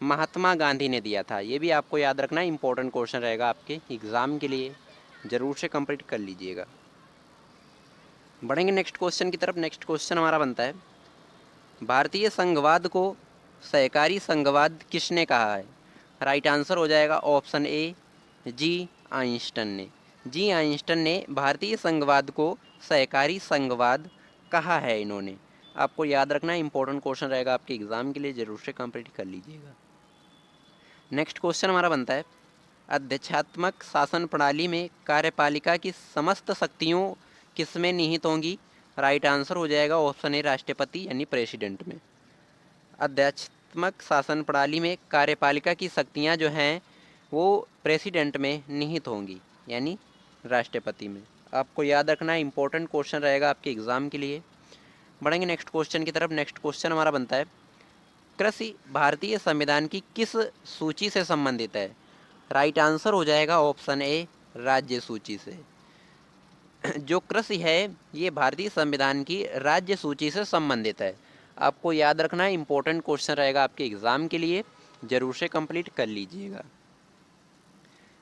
महात्मा गांधी ने दिया था। ये भी आपको याद रखना, इंपॉर्टेंट क्वेश्चन रहेगा आपके एग्ज़ाम के लिए, ज़रूर से कंप्लीट कर लीजिएगा। बढ़ेंगे नेक्स्ट क्वेश्चन की तरफ। नेक्स्ट क्वेश्चन हमारा बनता है, भारतीय संघवाद को सहकारी संघवाद किसने कहा है? राइट आंसर हो जाएगा ऑप्शन ए, जी आइंस्टन ने भारतीय संघवाद को सहकारी संघवाद कहा है इन्होंने। आपको याद रखना है, इंपॉर्टेंट क्वेश्चन रहेगा आपके एग्ज़ाम के लिए, ज़रूर से कंप्लीट कर लीजिएगा। नेक्स्ट क्वेश्चन हमारा बनता है, अध्यक्षात्मक शासन प्रणाली में कार्यपालिका की समस्त शक्तियों किसमें निहित होंगी? राइट आंसर हो जाएगा ऑप्शन ए राष्ट्रपति यानी प्रेसिडेंट में। अध्यक्षात्मक शासन प्रणाली में कार्यपालिका की शक्तियां जो हैं वो प्रेसिडेंट में निहित होंगी यानी राष्ट्रपति में। आपको याद रखना है, इंपॉर्टेंट क्वेश्चन रहेगा आपके एग्ज़ाम के लिए। बढ़ेंगे नेक्स्ट क्वेश्चन की तरफ। नेक्स्ट क्वेश्चन हमारा बनता है, कृषि भारतीय संविधान की किस सूची से संबंधित है? राइट आंसर हो जाएगा ऑप्शन ए राज्य सूची से। जो कृषि है ये भारतीय संविधान की राज्य सूची से संबंधित है। आपको याद रखना है, इंपॉर्टेंट क्वेश्चन रहेगा आपके एग्ज़ाम के लिए, ज़रूर से कंप्लीट कर लीजिएगा।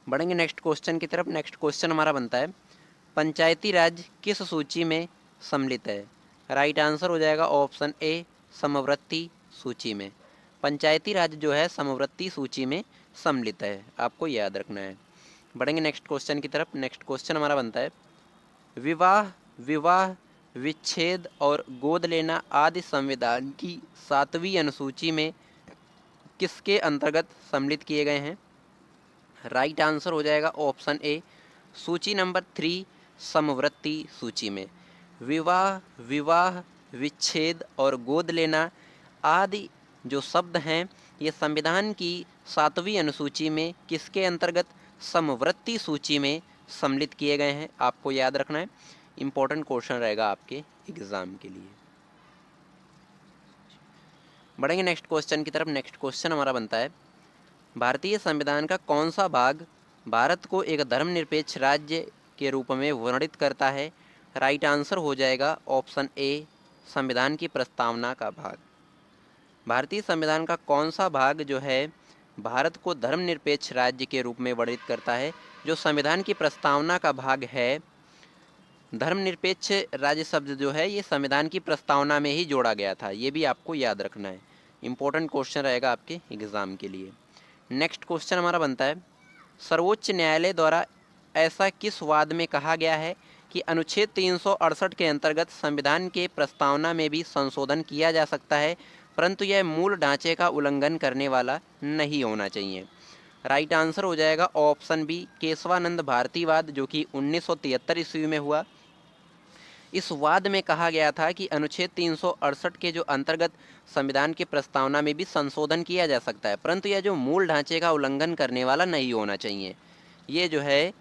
बढ़ेंगे नेक्स्ट क्वेश्चन की तरफ। नेक्स्ट क्वेश्चन हमारा बनता है, पंचायती राज किस सूची में सम्मिलित है? राइट आंसर हो जाएगा ऑप्शन ए समवर्ती सूची में। पंचायती राज जो है समवर्ती सूची में सम्मिलित है, आपको याद रखना है। बढ़ेंगे नेक्स्ट क्वेश्चन की तरफ। नेक्स्ट क्वेश्चन हमारा बनता है, विवाह विवाह विच्छेद और गोद लेना आदि संविधान की 7वीं अनुसूची में किसके अंतर्गत सम्मिलित किए गए हैं? राइट आंसर हो जाएगा ऑप्शन ए सूची नंबर 3 समवर्ती सूची में। विवाह विवाह विच्छेद और गोद लेना आदि जो शब्द हैं ये संविधान की 7वीं अनुसूची में किसके अंतर्गत समवर्ती सूची में सम्मिलित किए गए हैं? आपको याद रखना है, इंपॉर्टेंट क्वेश्चन रहेगा आपके एग्ज़ाम के लिए। बढ़ेंगे नेक्स्ट क्वेश्चन की तरफ। नेक्स्ट क्वेश्चन हमारा बनता है, भारतीय संविधान का कौन सा भाग भारत को एक धर्मनिरपेक्ष राज्य के रूप में वर्णित करता है? राइट आंसर हो जाएगा ऑप्शन ए संविधान की प्रस्तावना का भाग। भारतीय संविधान का कौन सा भाग जो है भारत को धर्मनिरपेक्ष राज्य के रूप में वर्णित करता है? जो संविधान की प्रस्तावना का भाग है, धर्मनिरपेक्ष राज्य शब्द जो है ये संविधान की प्रस्तावना में ही जोड़ा गया था, ये भी आपको याद रखना है, इंपॉर्टेंट क्वेश्चन रहेगा आपके एग्ज़ाम के लिए। नेक्स्ट क्वेश्चन हमारा बनता है, सर्वोच्च न्यायालय द्वारा ऐसा किस वाद में कहा गया है कि अनुच्छेद 368 के अंतर्गत संविधान के प्रस्तावना में भी संशोधन किया जा सकता है, परंतु यह मूल ढांचे का उल्लंघन करने वाला नहीं होना चाहिए? राइट आंसर हो जाएगा ऑप्शन बी केशवानंद भारतीवाद, जो कि 1973 ईस्वी में हुआ। इस वाद में कहा गया था कि अनुच्छेद 368 के जो अंतर्गत संविधान की प्रस्तावना में भी संशोधन किया जा सकता है, परंतु यह जो मूल ढांचे का उल्लंघन करने वाला नहीं होना चाहिए। ये जो है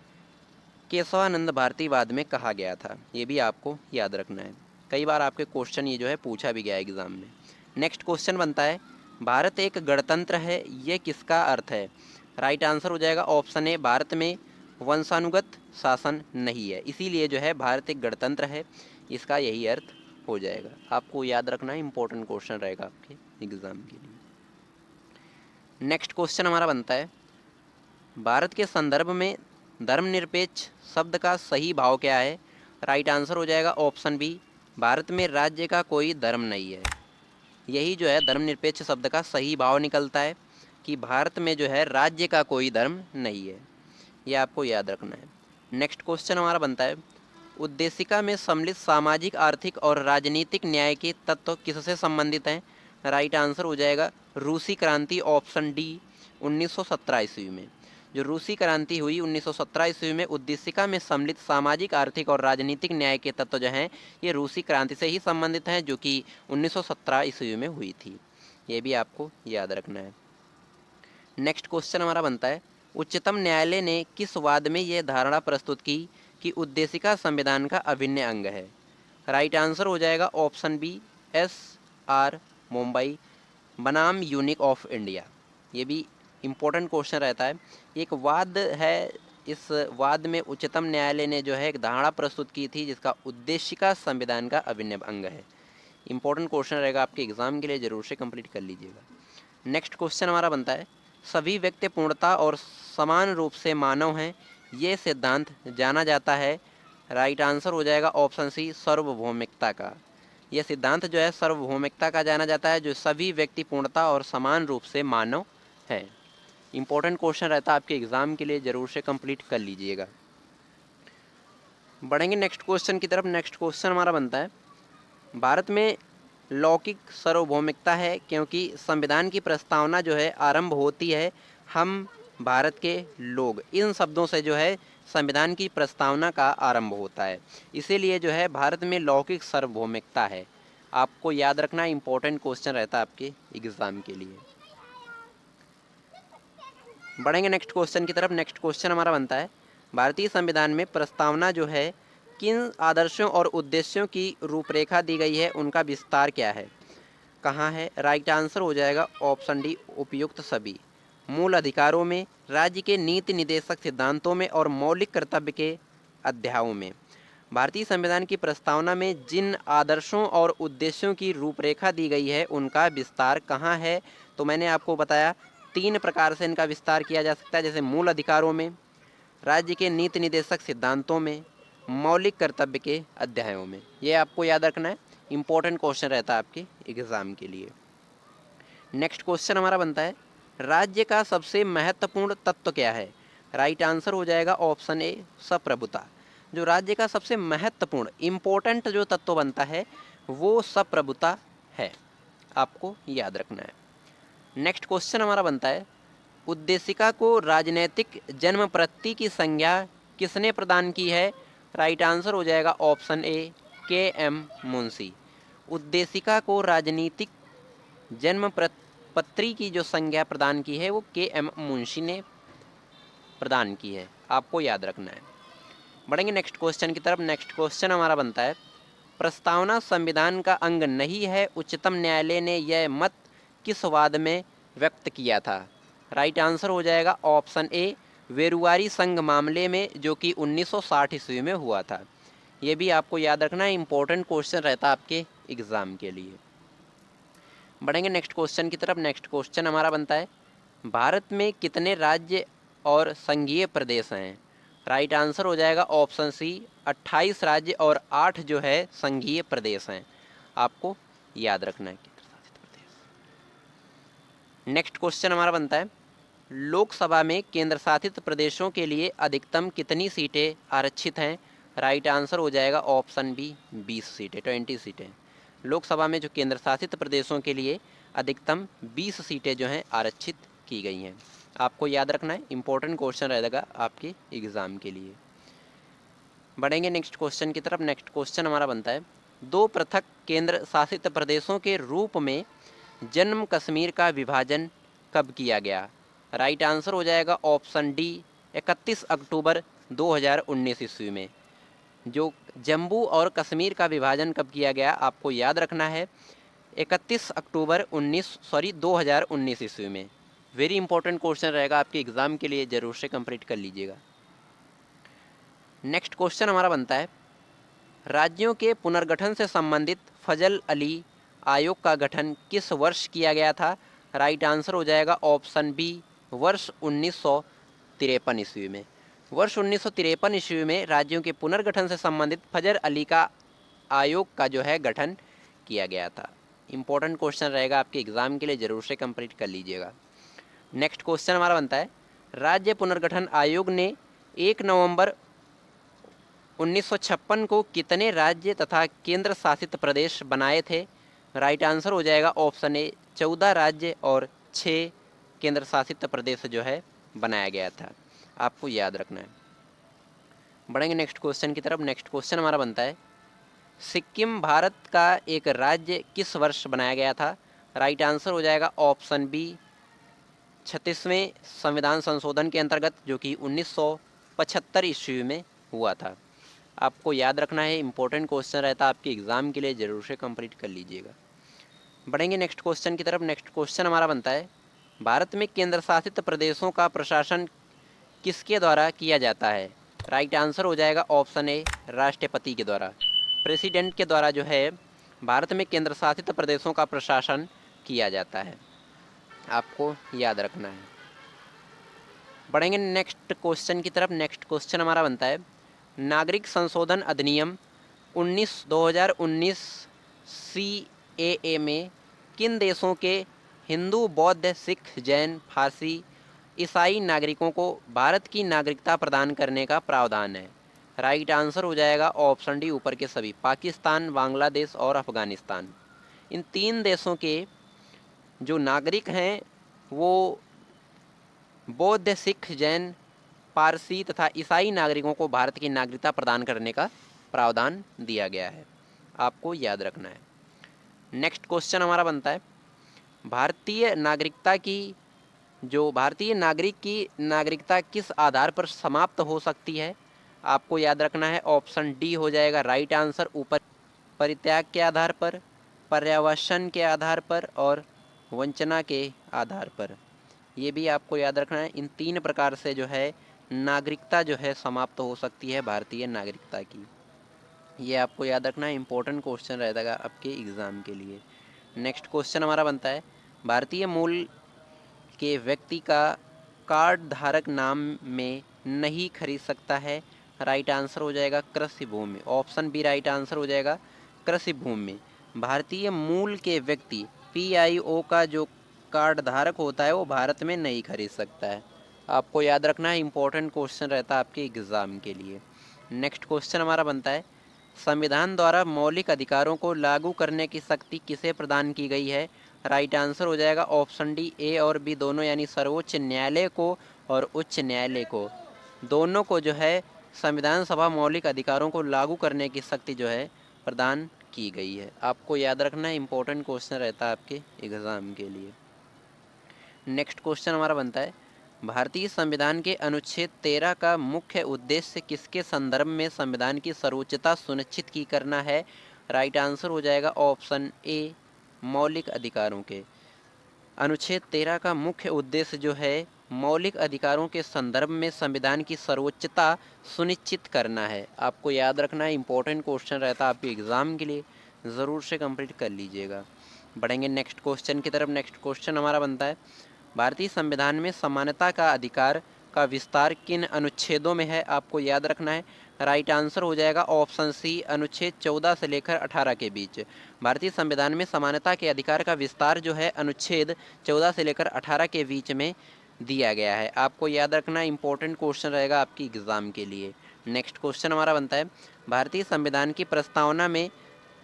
केशवानंद भारतीवाद में कहा गया था, ये भी आपको याद रखना है। कई बार आपके क्वेश्चन ये जो है पूछा भी गया है एग्ज़ाम में। नेक्स्ट क्वेश्चन बनता है, भारत एक गणतंत्र है, ये किसका अर्थ है? राइट आंसर हो जाएगा ऑप्शन ए भारत में वंशानुगत शासन नहीं है, इसीलिए जो है भारत एक गणतंत्र है, इसका यही अर्थ हो जाएगा। आपको याद रखना है, इंपॉर्टेंट क्वेश्चन रहेगा आपके एग्ज़ाम के लिए। नेक्स्ट क्वेश्चन हमारा बनता है, भारत के संदर्भ में धर्मनिरपेक्ष शब्द का सही भाव क्या है? राइट आंसर हो जाएगा ऑप्शन बी भारत में राज्य का कोई धर्म नहीं है। यही जो है धर्मनिरपेक्ष शब्द का सही भाव निकलता है कि भारत में जो है राज्य का कोई धर्म नहीं है, ये आपको याद रखना है। नेक्स्ट क्वेश्चन हमारा बनता है, उद्देशिका में सम्मिलित सामाजिक आर्थिक और राजनीतिक न्याय के तत्व किससे संबंधित हैं? राइट आंसर हो जाएगा रूसी क्रांति, ऑप्शन डी 1917 ईस्वी में। जो रूसी क्रांति हुई 1917 ईस्वी में, उद्देशिका में सम्मिलित सामाजिक आर्थिक और राजनीतिक न्याय के तत्व जो हैं ये रूसी क्रांति से ही संबंधित हैं, जो कि 1917 ईस्वी में हुई थी, ये भी आपको याद रखना है। नेक्स्ट क्वेश्चन हमारा बनता है, उच्चतम न्यायालय ने किस वाद में यह धारणा प्रस्तुत की कि उद्देशिका संविधान का अभिन्न अंग है? राइट आंसर हो जाएगा ऑप्शन बी SR मुंबई बनाम यूनिक ऑफ इंडिया। ये भी इम्पोर्टेंट क्वेश्चन रहता है। एक वाद है, इस वाद में उच्चतम न्यायालय ने जो है एक धारणा प्रस्तुत की थी जिसका उद्देशिका संविधान का अभिन्न अंग है। इंपॉर्टेंट क्वेश्चन रहेगा आपके एग्जाम के लिए, ज़रूर से कंप्लीट कर लीजिएगा। नेक्स्ट क्वेश्चन हमारा बनता है, सभी व्यक्ति पूर्णता और समान रूप से मानव हैं, ये सिद्धांत जाना जाता है। राइट आंसर हो जाएगा ऑप्शन सी सार्वभौमिकता का। यह सिद्धांत जो है सार्वभौमिकता का जाना जाता है, जो सभी व्यक्ति पूर्णता और समान रूप से मानव है। इंपॉर्टेंट क्वेश्चन रहता है आपके एग्ज़ाम के लिए, ज़रूर से कंप्लीट कर लीजिएगा। बढ़ेंगे नेक्स्ट क्वेश्चन की तरफ। नेक्स्ट क्वेश्चन हमारा बनता है, भारत में लौकिक सार्वभौमिकता है, क्योंकि संविधान की प्रस्तावना जो है आरंभ होती है हम भारत के लोग, इन शब्दों से जो है संविधान की प्रस्तावना का आरंभ होता है। इसीलिए जो है भारत में लौकिक सार्वभौमिकता है। आपको याद रखना, इम्पोर्टेंट क्वेश्चन रहता है आपके एग्ज़ाम के लिए। बढ़ेंगे नेक्स्ट क्वेश्चन की तरफ। नेक्स्ट क्वेश्चन हमारा बनता है, भारतीय संविधान में प्रस्तावना जो है किन आदर्शों और उद्देश्यों की रूपरेखा दी गई है, उनका विस्तार क्या है, कहाँ है? राइट आंसर हो जाएगा ऑप्शन डी, उपयुक्त सभी। मूल अधिकारों में, राज्य के नीति निदेशक सिद्धांतों में और मौलिक कर्तव्य के अध्यायों में। भारतीय संविधान की प्रस्तावना में जिन आदर्शों और उद्देश्यों की रूपरेखा दी गई है उनका विस्तार कहाँ है? तो मैंने आपको बताया 3 प्रकार से इनका विस्तार किया जा सकता है, जैसे मूल अधिकारों में, राज्य के नीति निदेशक सिद्धांतों में, मौलिक कर्तव्य के अध्यायों में। ये आपको याद रखना है, इम्पोर्टेंट क्वेश्चन रहता है आपके एग्ज़ाम के लिए। नेक्स्ट क्वेश्चन हमारा बनता है, राज्य का सबसे महत्वपूर्ण तत्व क्या है? राइट आंसर हो जाएगा ऑप्शन ए, संप्रभुता। जो राज्य का सबसे महत्वपूर्ण इम्पोर्टेंट जो तत्व बनता है वो संप्रभुता है, आपको याद रखना है। नेक्स्ट क्वेश्चन हमारा बनता है, उद्देशिका को राजनैतिक जन्म प्रति की संज्ञा किसने प्रदान की है? राइट आंसर हो जाएगा ऑप्शन ए, के एम मुंशी। उद्देशिका को राजनीतिक जन्म पत्री की जो संज्ञा प्रदान की है वो के एम मुंशी ने प्रदान की है, आपको याद रखना है। बढ़ेंगे नेक्स्ट क्वेश्चन की तरफ। नेक्स्ट क्वेश्चन हमारा बनता है, प्रस्तावना संविधान का अंग नहीं है, उच्चतम न्यायालय ने यह मत किस वाद में व्यक्त किया था? राइट आंसर हो जाएगा ऑप्शन ए, वेरुवारी संघ मामले में, जो कि 1960 ईस्वी में हुआ था। ये भी आपको याद रखना है, इंपॉर्टेंट क्वेश्चन रहता है आपके एग्ज़ाम के लिए। बढ़ेंगे नेक्स्ट क्वेश्चन की तरफ। नेक्स्ट क्वेश्चन हमारा बनता है, भारत में कितने राज्य और संघीय प्रदेश हैं? राइट आंसर हो जाएगा ऑप्शन सी, 28 राज्य और 8 जो है संघीय प्रदेश हैं, आपको याद रखना है केंद्र शासित प्रदेश। नेक्स्ट क्वेश्चन हमारा बनता है, लोकसभा में केंद्र शासित प्रदेशों के लिए अधिकतम कितनी सीटें आरक्षित हैं? राइट आंसर हो जाएगा ऑप्शन बी, 20 सीटें, 20 सीटें। लोकसभा में जो केंद्र शासित प्रदेशों के लिए अधिकतम 20 सीटें जो हैं आरक्षित की गई हैं, आपको याद रखना है, इंपॉर्टेंट क्वेश्चन रहेगा आपके एग्ज़ाम के लिए। बढ़ेंगे नेक्स्ट क्वेश्चन की तरफ। नेक्स्ट क्वेश्चन हमारा बनता है, 2 पृथक केंद्र शासित प्रदेशों के रूप में जम्मू कश्मीर का विभाजन कब किया गया? राइट आंसर हो जाएगा ऑप्शन डी, 31 अक्टूबर 2019 ईस्वी में। जो जम्मू और कश्मीर का विभाजन कब किया गया, आपको याद रखना है, 31 अक्टूबर 2019 ईस्वी में। वेरी इंपॉर्टेंट क्वेश्चन रहेगा आपके एग्ज़ाम के लिए, ज़रूर से कंप्लीट कर लीजिएगा। नेक्स्ट क्वेश्चन हमारा बनता है, राज्यों के पुनर्गठन से संबंधित फजल अली आयोग का गठन किस वर्ष किया गया था? राइट आंसर हो जाएगा ऑप्शन बी, वर्ष 1953 ईस्वी में। वर्ष 1953 ईस्वी में राज्यों के पुनर्गठन से संबंधित फजल अली का आयोग का जो है गठन किया गया था। इंपॉर्टेंट क्वेश्चन रहेगा आपके एग्ज़ाम के लिए, ज़रूर से कंप्लीट कर लीजिएगा। नेक्स्ट क्वेश्चन हमारा बनता है, राज्य पुनर्गठन आयोग ने 1 नवंबर 1956 को कितने राज्य तथा केंद्र शासित प्रदेश बनाए थे? राइट आंसर हो जाएगा ऑप्शन ए, 14 राज्य और 6 केंद्र शासित प्रदेश जो है बनाया गया था, आपको याद रखना है। बढ़ेंगे नेक्स्ट क्वेश्चन की तरफ। नेक्स्ट क्वेश्चन हमारा बनता है, सिक्किम भारत का एक राज्य किस वर्ष बनाया गया था? राइट आंसर हो जाएगा ऑप्शन बी, 36वें संविधान संशोधन के अंतर्गत, जो कि 1975 ईस्वी में हुआ था, आपको याद रखना है, इंपॉर्टेंट क्वेश्चन रहता है आपके एग्ज़ाम के लिए, ज़रूर से कंप्लीट कर लीजिएगा। बढ़ेंगे नेक्स्ट क्वेश्चन की तरफ। नेक्स्ट क्वेश्चन हमारा बनता है, भारत में केंद्र शासित प्रदेशों का प्रशासन किसके द्वारा किया जाता है? राइट आंसर हो जाएगा ऑप्शन ए, राष्ट्रपति के द्वारा, प्रेसिडेंट के द्वारा जो है भारत में केंद्र शासित प्रदेशों का प्रशासन किया जाता है, आपको याद रखना है। बढ़ेंगे नेक्स्ट क्वेश्चन की तरफ। नेक्स्ट क्वेश्चन हमारा बनता है, नागरिक संशोधन अधिनियम 2019 CAA में किन देशों के हिंदू, बौद्ध, सिख, जैन, फारसी, ईसाई नागरिकों को भारत की नागरिकता प्रदान करने का प्रावधान है? राइट आंसर हो जाएगा ऑप्शन डी, ऊपर के सभी, पाकिस्तान, बांग्लादेश और अफगानिस्तान। इन 3 देशों के जो नागरिक हैं वो बौद्ध, सिख, जैन, पारसी तथा ईसाई नागरिकों को भारत की नागरिकता प्रदान करने का प्रावधान दिया गया है, आपको याद रखना है। नेक्स्ट क्वेश्चन हमारा बनता है, भारतीय नागरिक की नागरिकता किस आधार पर समाप्त हो सकती है, आपको याद रखना है। ऑप्शन डी हो जाएगा राइट आंसर, ऊपर परित्याग के आधार पर, पर्यवसन के आधार पर और वंचना के आधार पर। ये भी आपको याद रखना है। इन 3 प्रकार से जो है नागरिकता जो है समाप्त हो सकती है भारतीय नागरिकता की। ये आपको याद रखना है, इंपॉर्टेंट क्वेश्चन रहेगा आपके एग्ज़ाम के लिए। नेक्स्ट क्वेश्चन हमारा बनता है, भारतीय मूल के व्यक्ति का कार्ड धारक नाम में नहीं खरीद सकता है, राइट आंसर हो जाएगा कृषि भूमि। ऑप्शन बी राइट आंसर हो जाएगा कृषि भूमि। भारतीय मूल के व्यक्ति PIO का जो कार्ड धारक होता है वो भारत में नहीं खरीद सकता है, आपको याद रखना है, इंपॉर्टेंट क्वेश्चन रहता है आपके एग्ज़ाम के लिए। नेक्स्ट क्वेश्चन हमारा बनता है, संविधान द्वारा मौलिक अधिकारों को लागू करने की शक्ति किसे प्रदान की गई है, राइट आंसर हो जाएगा ऑप्शन डी ए और बी दोनों, यानी सर्वोच्च न्यायालय को और उच्च न्यायालय को, दोनों को जो है संविधान सभा मौलिक अधिकारों को लागू करने की शक्ति जो है प्रदान की गई है, आपको याद रखना है, इंपॉर्टेंट क्वेश्चन रहता है आपके एग्ज़ाम के लिए। नेक्स्ट क्वेश्चन हमारा बनता है, भारतीय संविधान के अनुच्छेद 13 का मुख्य उद्देश्य किसके संदर्भ में संविधान की सर्वोच्चता सुनिश्चित की करना है, राइट आंसर हो जाएगा ऑप्शन ए मौलिक अधिकारों के। अनुच्छेद 13 का मुख्य उद्देश्य जो है मौलिक अधिकारों के संदर्भ में संविधान की सर्वोच्चता सुनिश्चित करना है, आपको याद रखना है, इंपॉर्टेंट क्वेश्चन रहता है आपके एग्ज़ाम के लिए, ज़रूर से कंप्लीट कर लीजिएगा। बढ़ेंगे नेक्स्ट क्वेश्चन की तरफ। नेक्स्ट क्वेश्चन हमारा बनता है, भारतीय संविधान में समानता का अधिकार का विस्तार किन अनुच्छेदों में है, आपको याद रखना है, राइट आंसर हो जाएगा ऑप्शन सी अनुच्छेद 14 से लेकर 18 के बीच। भारतीय संविधान में समानता के अधिकार का विस्तार जो है अनुच्छेद 14 से लेकर 18 के बीच में दिया गया है, आपको याद रखना, इंपॉर्टेंट क्वेश्चन रहेगा आपकी एग्ज़ाम के लिए। नेक्स्ट क्वेश्चन हमारा बनता है, भारतीय संविधान की प्रस्तावना में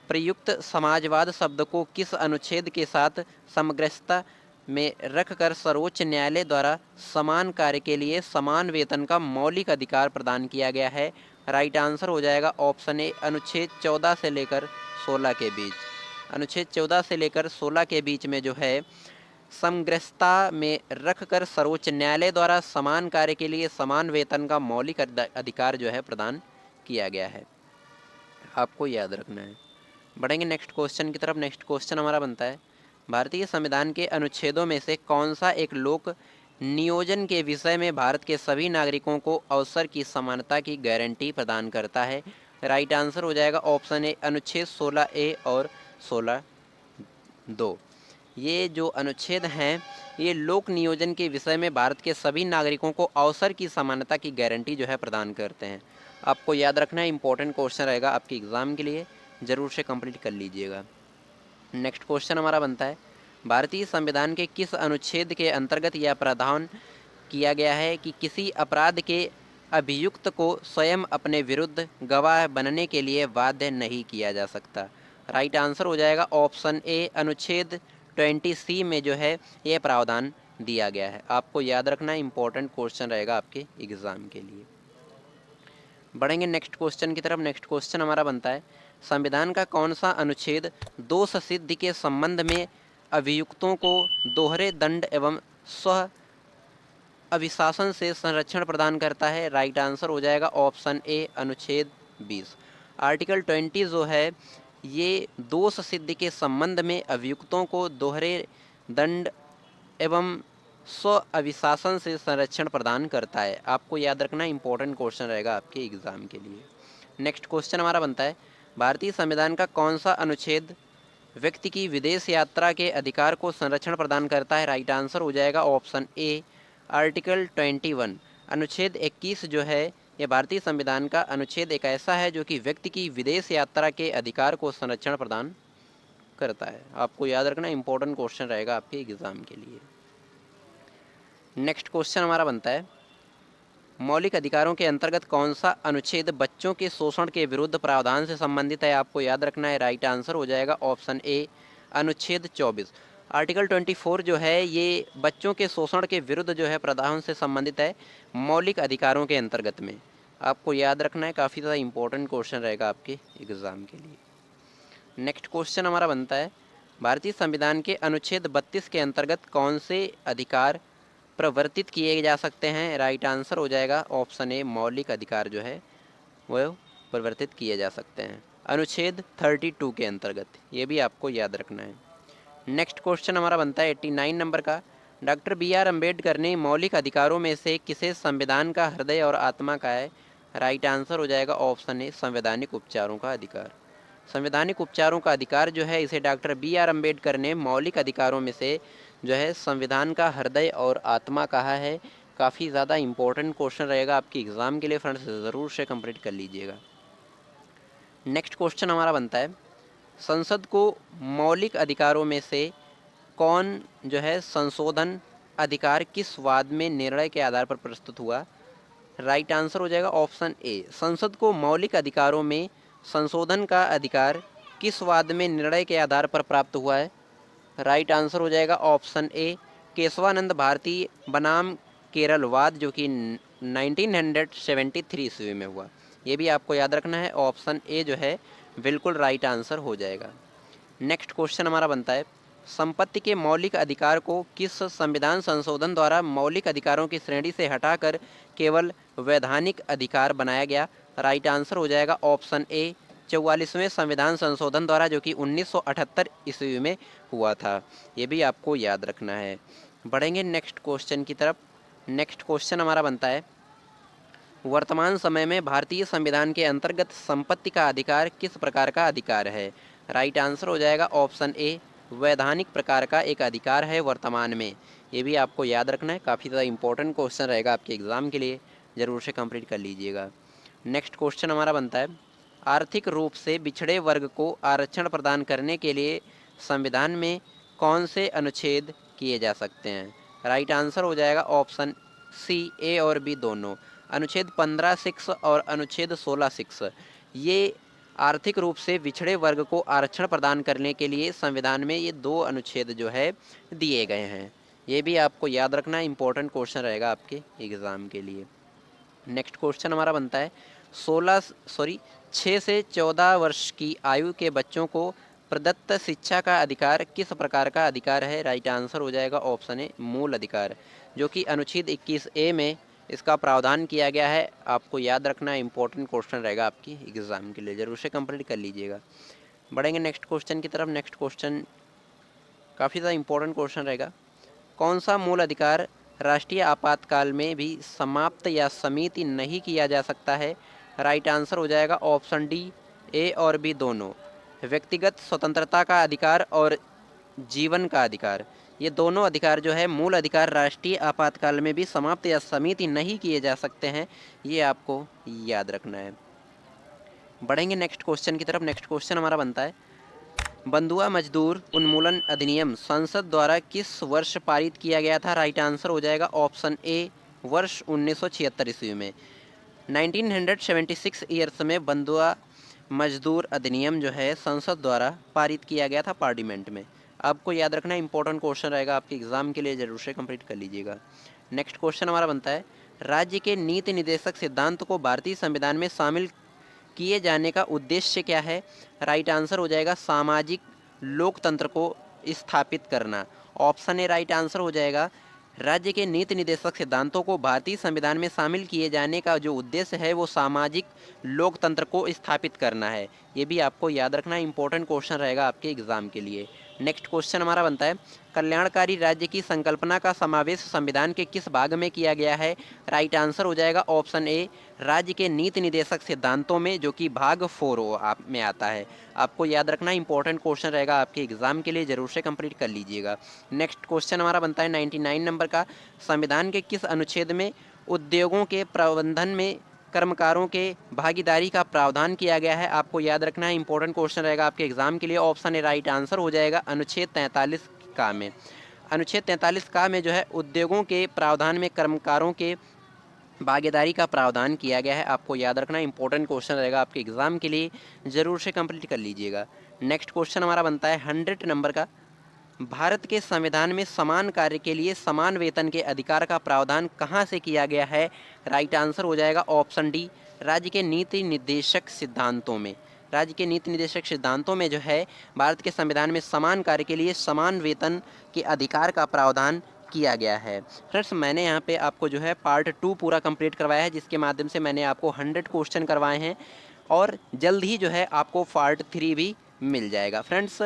प्रयुक्त समाजवाद शब्द को किस अनुच्छेद के साथ समग्रता में रखकर सर्वोच्च न्यायालय द्वारा समान कार्य के लिए समान वेतन का मौलिक अधिकार प्रदान किया गया है, राइट आंसर हो जाएगा ऑप्शन ए अनुच्छेद 14 से लेकर 16 के बीच। अनुच्छेद 14 से लेकर 16 के बीच में जो है समग्रता में रखकर सर्वोच्च न्यायालय द्वारा समान कार्य के लिए समान वेतन का मौलिक अधिकार जो है प्रदान किया गया है, आपको याद रखना है। बढ़ेंगे नेक्स्ट क्वेश्चन की तरफ। नेक्स्ट क्वेश्चन हमारा बनता है, भारतीय संविधान के अनुच्छेदों में से कौन सा एक लोक नियोजन के विषय में भारत के सभी नागरिकों को अवसर की समानता की गारंटी प्रदान करता है, राइट आंसर हो जाएगा ऑप्शन ए अनुच्छेद 16A और 16(2). ये जो अनुच्छेद हैं ये लोक नियोजन के विषय में भारत के सभी नागरिकों को अवसर की समानता की गारंटी जो है प्रदान करते हैं, आपको याद रखना है, इंपॉर्टेंट क्वेश्चन रहेगा आपके एग्ज़ाम के लिए, ज़रूर से कंप्लीट कर लीजिएगा। नेक्स्ट क्वेश्चन हमारा बनता है, भारतीय संविधान के किस अनुच्छेद के अंतर्गत यह प्रावधान किया गया है कि किसी अपराध के अभियुक्त को स्वयं अपने विरुद्ध गवाह बनने के लिए बाध्य नहीं किया जा सकता, राइट आंसर हो जाएगा ऑप्शन ए अनुच्छेद 20C में जो है ये प्रावधान दिया गया है, आपको याद रखना, इंपॉर्टेंट क्वेश्चन रहेगा आपके एग्ज़ाम के लिए। बढ़ेंगे नेक्स्ट क्वेश्चन की तरफ। नेक्स्ट क्वेश्चन हमारा बनता है, संविधान का कौन सा अनुच्छेद दोष सिद्धि के संबंध में अभियुक्तों को दोहरे दंड एवं स्व अभिशासन से संरक्षण प्रदान करता है, राइट आंसर हो जाएगा ऑप्शन ए अनुच्छेद 20। आर्टिकल 20 जो है ये दोष सिद्धि के संबंध में अभियुक्तों को दोहरे दंड एवं स्व अभिशासन से संरक्षण प्रदान करता है, आपको याद रखना, इंपॉर्टेंट क्वेश्चन रहेगा आपके एग्ज़ाम के लिए। नेक्स्ट क्वेश्चन हमारा बनता है, भारतीय संविधान का कौन सा अनुच्छेद व्यक्ति की विदेश यात्रा के अधिकार को संरक्षण प्रदान करता है, राइट आंसर हो जाएगा ऑप्शन ए आर्टिकल 21। अनुच्छेद 21 जो है ये भारतीय संविधान का अनुच्छेद एक ऐसा है जो कि व्यक्ति की विदेश यात्रा के अधिकार को संरक्षण प्रदान करता है, आपको याद रखना, इंपॉर्टेंट क्वेश्चन रहेगा आपके एग्ज़ाम के लिए। नेक्स्ट क्वेश्चन हमारा बनता है, मौलिक अधिकारों के अंतर्गत कौन सा अनुच्छेद बच्चों के शोषण के विरुद्ध प्रावधान से संबंधित है, आपको याद रखना है, राइट आंसर हो जाएगा ऑप्शन ए अनुच्छेद 24। आर्टिकल 24 जो है ये बच्चों के शोषण के विरुद्ध जो है प्रावधान से संबंधित है, मौलिक अधिकारों के अंतर्गत में। आपको याद रखना है, काफ़ी ज़्यादा इंपॉर्टेंट क्वेश्चन रहेगा आपके एग्ज़ाम के लिए। नेक्स्ट क्वेश्चन हमारा बनता है, भारतीय संविधान के अनुच्छेद 32 के अंतर्गत कौन से अधिकार प्रवर्तित किए जा सकते हैं? राइट आंसर हो जाएगा ऑप्शन ए, मौलिक अधिकार जो है वह प्रवर्तित किए जा सकते हैं अनुच्छेद 32 के अंतर्गत। ये भी आपको याद रखना है। नेक्स्ट क्वेश्चन हमारा बनता है 89 नंबर का, डॉक्टर बी.आर. अम्बेडकर ने मौलिक अधिकारों में से किसे संविधान का हृदय और आत्मा कहा है? राइट आंसर हो जाएगा ऑप्शन ए, संवैधानिक उपचारों का अधिकार। संवैधानिक उपचारों का अधिकार जो है इसे डॉक्टर बी.आर. अम्बेडकर ने मौलिक अधिकारों में से जो है संविधान का हृदय और आत्मा कहा है। काफ़ी ज़्यादा इंपॉर्टेंट क्वेश्चन रहेगा आपके एग्ज़ाम के लिए फ्रेंड्स, ज़रूर से कंप्लीट कर लीजिएगा। नेक्स्ट क्वेश्चन हमारा बनता है, संसद को मौलिक अधिकारों में से कौन जो है संशोधन अधिकार किस वाद में निर्णय के आधार पर प्रस्तुत हुआ? राइट आंसर हो जाएगा ऑप्शन ए, संसद को मौलिक अधिकारों में संशोधन का अधिकार किस वाद में निर्णय के आधार पर प्राप्त हुआ है? राइट आंसर हो जाएगा ऑप्शन ए, केशवानंद भारती बनाम केरलवाद, जो कि 1973 ईस्वी में हुआ। ये भी आपको याद रखना है, ऑप्शन ए जो है बिल्कुल राइट आंसर हो जाएगा। नेक्स्ट क्वेश्चन हमारा बनता है, संपत्ति के मौलिक अधिकार को किस संविधान संशोधन द्वारा मौलिक अधिकारों की श्रेणी से हटाकर केवल वैधानिक अधिकार बनाया गया? राइट आंसर हो जाएगा ऑप्शन ए, 44वें संविधान संशोधन द्वारा, जो कि 1978 ईस्वी में हुआ था। ये भी आपको याद रखना है। बढ़ेंगे नेक्स्ट क्वेश्चन की तरफ। नेक्स्ट क्वेश्चन हमारा बनता है, वर्तमान समय में भारतीय संविधान के अंतर्गत संपत्ति का अधिकार किस प्रकार का अधिकार है? राइट आंसर हो जाएगा ऑप्शन ए, वैधानिक प्रकार का एक अधिकार है वर्तमान में। ये भी आपको याद रखना है, काफ़ी ज़्यादा इंपॉर्टेंट क्वेश्चन रहेगा आपके एग्ज़ाम के लिए, ज़रूर से कंप्लीट कर लीजिएगा। नेक्स्ट क्वेश्चन हमारा बनता है, आर्थिक रूप से पिछड़े वर्ग को आरक्षण प्रदान करने के लिए संविधान में कौन से अनुच्छेद किए जा सकते हैं? राइट आंसर हो जाएगा ऑप्शन सी, ए और बी दोनों। अनुच्छेद 15(6) और अनुच्छेद 16(6) ये आर्थिक रूप से पिछड़े वर्ग को आरक्षण प्रदान करने के लिए संविधान में ये दो अनुच्छेद जो है दिए गए हैं। ये भी आपको याद रखना, इंपॉर्टेंट क्वेश्चन रहेगा आपके एग्ज़ाम के लिए। नेक्स्ट क्वेश्चन हमारा बनता है, 6 से 14 वर्ष की आयु के बच्चों को प्रदत्त शिक्षा का अधिकार किस प्रकार का अधिकार है? राइट आंसर हो जाएगा ऑप्शन ए, मूल अधिकार, जो कि अनुच्छेद 21A में इसका प्रावधान किया गया है। आपको याद रखना, इंपॉर्टेंट क्वेश्चन रहेगा आपकी एग्ज़ाम के लिए, ज़रूर से कंप्लीट कर लीजिएगा। बढ़ेंगे नेक्स्ट क्वेश्चन की तरफ। नेक्स्ट क्वेश्चन काफ़ी ज़्यादा इंपॉर्टेंट क्वेश्चन रहेगा, कौन सा मूल अधिकार राष्ट्रीय आपातकाल में भी समाप्त या सीमित नहीं किया जा सकता है? राइट आंसर हो जाएगा ऑप्शन डी, ए और बी दोनों। व्यक्तिगत स्वतंत्रता का अधिकार और जीवन का अधिकार, ये दोनों अधिकार जो है मूल अधिकार राष्ट्रीय आपातकाल में भी समाप्त या सीमित नहीं किए जा सकते हैं। ये आपको याद रखना है। बढ़ेंगे नेक्स्ट क्वेश्चन की तरफ। नेक्स्ट क्वेश्चन हमारा बनता है, बंधुआ मजदूर उन्मूलन अधिनियम संसद द्वारा किस वर्ष पारित किया गया था? राइट आंसर हो जाएगा ऑप्शन ए, वर्ष 1976 ईस्वी में। 1976 ईयर्स में बंधुआ मजदूर अधिनियम जो है संसद द्वारा पारित किया गया था पार्लियामेंट में। आपको याद रखना, इंपॉर्टेंट क्वेश्चन रहेगा आपके एग्जाम के लिए, जरूर से कंप्लीट कर लीजिएगा। नेक्स्ट क्वेश्चन हमारा बनता है, राज्य के नीति निर्देशक सिद्धांत को भारतीय संविधान में शामिल किए जाने का उद्देश्य क्या है? राइट आंसर हो जाएगा सामाजिक लोकतंत्र को स्थापित करना। ऑप्शन ए राइट आंसर हो जाएगा। राज्य के नीति निर्देशक सिद्धांतों को भारतीय संविधान में शामिल किए जाने का जो उद्देश्य है वो सामाजिक लोकतंत्र को स्थापित करना है। ये भी आपको याद रखना, इंपॉर्टेंट क्वेश्चन रहेगा आपके एग्जाम के लिए। नेक्स्ट क्वेश्चन हमारा बनता है, कल्याणकारी राज्य की संकल्पना का समावेश संविधान के किस भाग में किया गया है? राइट आंसर हो जाएगा ऑप्शन ए, राज्य के नीति निर्देशक सिद्धांतों में, जो कि भाग 4 में आता है। आपको याद रखना, इंपॉर्टेंट क्वेश्चन रहेगा आपके एग्जाम के लिए, जरूर से कंप्लीट कर लीजिएगा। नेक्स्ट क्वेश्चन हमारा बनता है 99 नंबर का, संविधान के किस अनुच्छेद में उद्योगों के प्रबंधन में कर्मकारों के भागीदारी का प्रावधान किया गया है? आपको याद रखना है, इंपॉर्टेंट क्वेश्चन रहेगा आपके एग्जाम के लिए। ऑप्शन ए राइट आंसर हो जाएगा अनुच्छेद 43 का में। अनुच्छेद 43 का में जो है उद्योगों के प्रावधान में कर्मकारों के भागीदारी का प्रावधान किया गया है। आपको याद रखना, इंपॉर्टेंट क्वेश्चन रहेगा आपके एग्ज़ाम के लिए, ज़रूर से कंप्लीट कर लीजिएगा। नेक्स्ट क्वेश्चन हमारा बनता है 100 नंबर का। भारत के संविधान में समान कार्य के लिए समान वेतन के अधिकार का प्रावधान कहाँ से किया गया है? राइट आंसर हो जाएगा ऑप्शन डी, राज्य के नीति निर्देशक सिद्धांतों में। राज्य के नीति निर्देशक सिद्धांतों में जो है भारत के संविधान में समान कार्य के लिए समान वेतन के अधिकार का प्रावधान किया गया है। फ्रेंड्स, मैंने यहाँ पे आपको जो है पार्ट 2 पूरा कंप्लीट करवाया है, जिसके माध्यम से मैंने आपको 100 क्वेश्चन करवाए हैं और जल्द ही जो है आपको पार्ट 3 भी मिल जाएगा। फ्रेंड्स,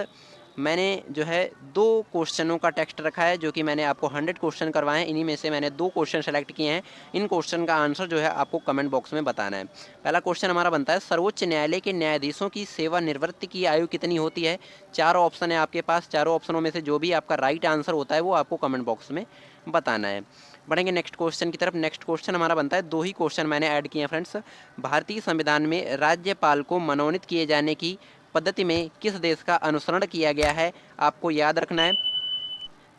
मैंने जो है 2 क्वेश्चनों का टेक्स्ट रखा है, जो कि मैंने आपको 100 क्वेश्चन करवाए हैं। इन्हीं में से मैंने 2 क्वेश्चन सेलेक्ट किए हैं। इन क्वेश्चन का आंसर जो है आपको कमेंट बॉक्स में बताना है। पहला क्वेश्चन हमारा बनता है, सर्वोच्च न्यायालय के न्यायाधीशों की सेवानिवृत्ति की आयु कितनी होती है? 4 ऑप्शन है आपके पास। चारों ऑप्शनों में से जो भी आपका राइट आंसर होता है वो आपको कमेंट बॉक्स में बताना है। बढ़ेंगे नेक्स्ट क्वेश्चन की तरफ। नेक्स्ट क्वेश्चन हमारा बनता है, 2 ही क्वेश्चन मैंने ऐड किए हैं फ्रेंड्स। भारतीय संविधान में राज्यपाल को मनोनीत किए जाने की पद्धति में किस देश का अनुसरण किया गया है? आपको याद रखना है,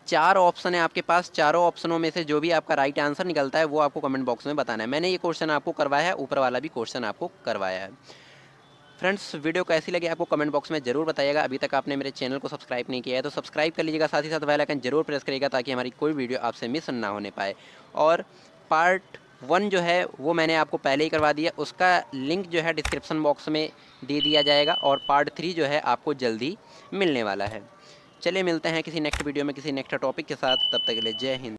4 ऑप्शन है आपके पास। चारों ऑप्शनों में से जो भी आपका राइट आंसर निकलता है वो आपको कमेंट बॉक्स में बताना है। मैंने ये क्वेश्चन आपको करवाया है, ऊपर वाला भी क्वेश्चन आपको करवाया है। फ्रेंड्स, वीडियो कैसी लगी आपको कमेंट बॉक्स में ज़रूर बताइएगा। अभी तक आपने मेरे चैनल को सब्सक्राइब नहीं किया है तो सब्सक्राइब कर लीजिएगा, साथ ही साथ बेल आइकन जरूर प्रेस करिएगा ताकि हमारी कोई वीडियो आपसे मिस ना होने पाए। और पार्ट 1 जो है वो मैंने आपको पहले ही करवा दिया, उसका लिंक जो है डिस्क्रिप्शन बॉक्स में दे दिया जाएगा और पार्ट 3 जो है आपको जल्दी मिलने वाला है। चलिए मिलते हैं किसी नेक्स्ट वीडियो में किसी नेक्स्ट टॉपिक के साथ, तब तक के लिए जय हिंद।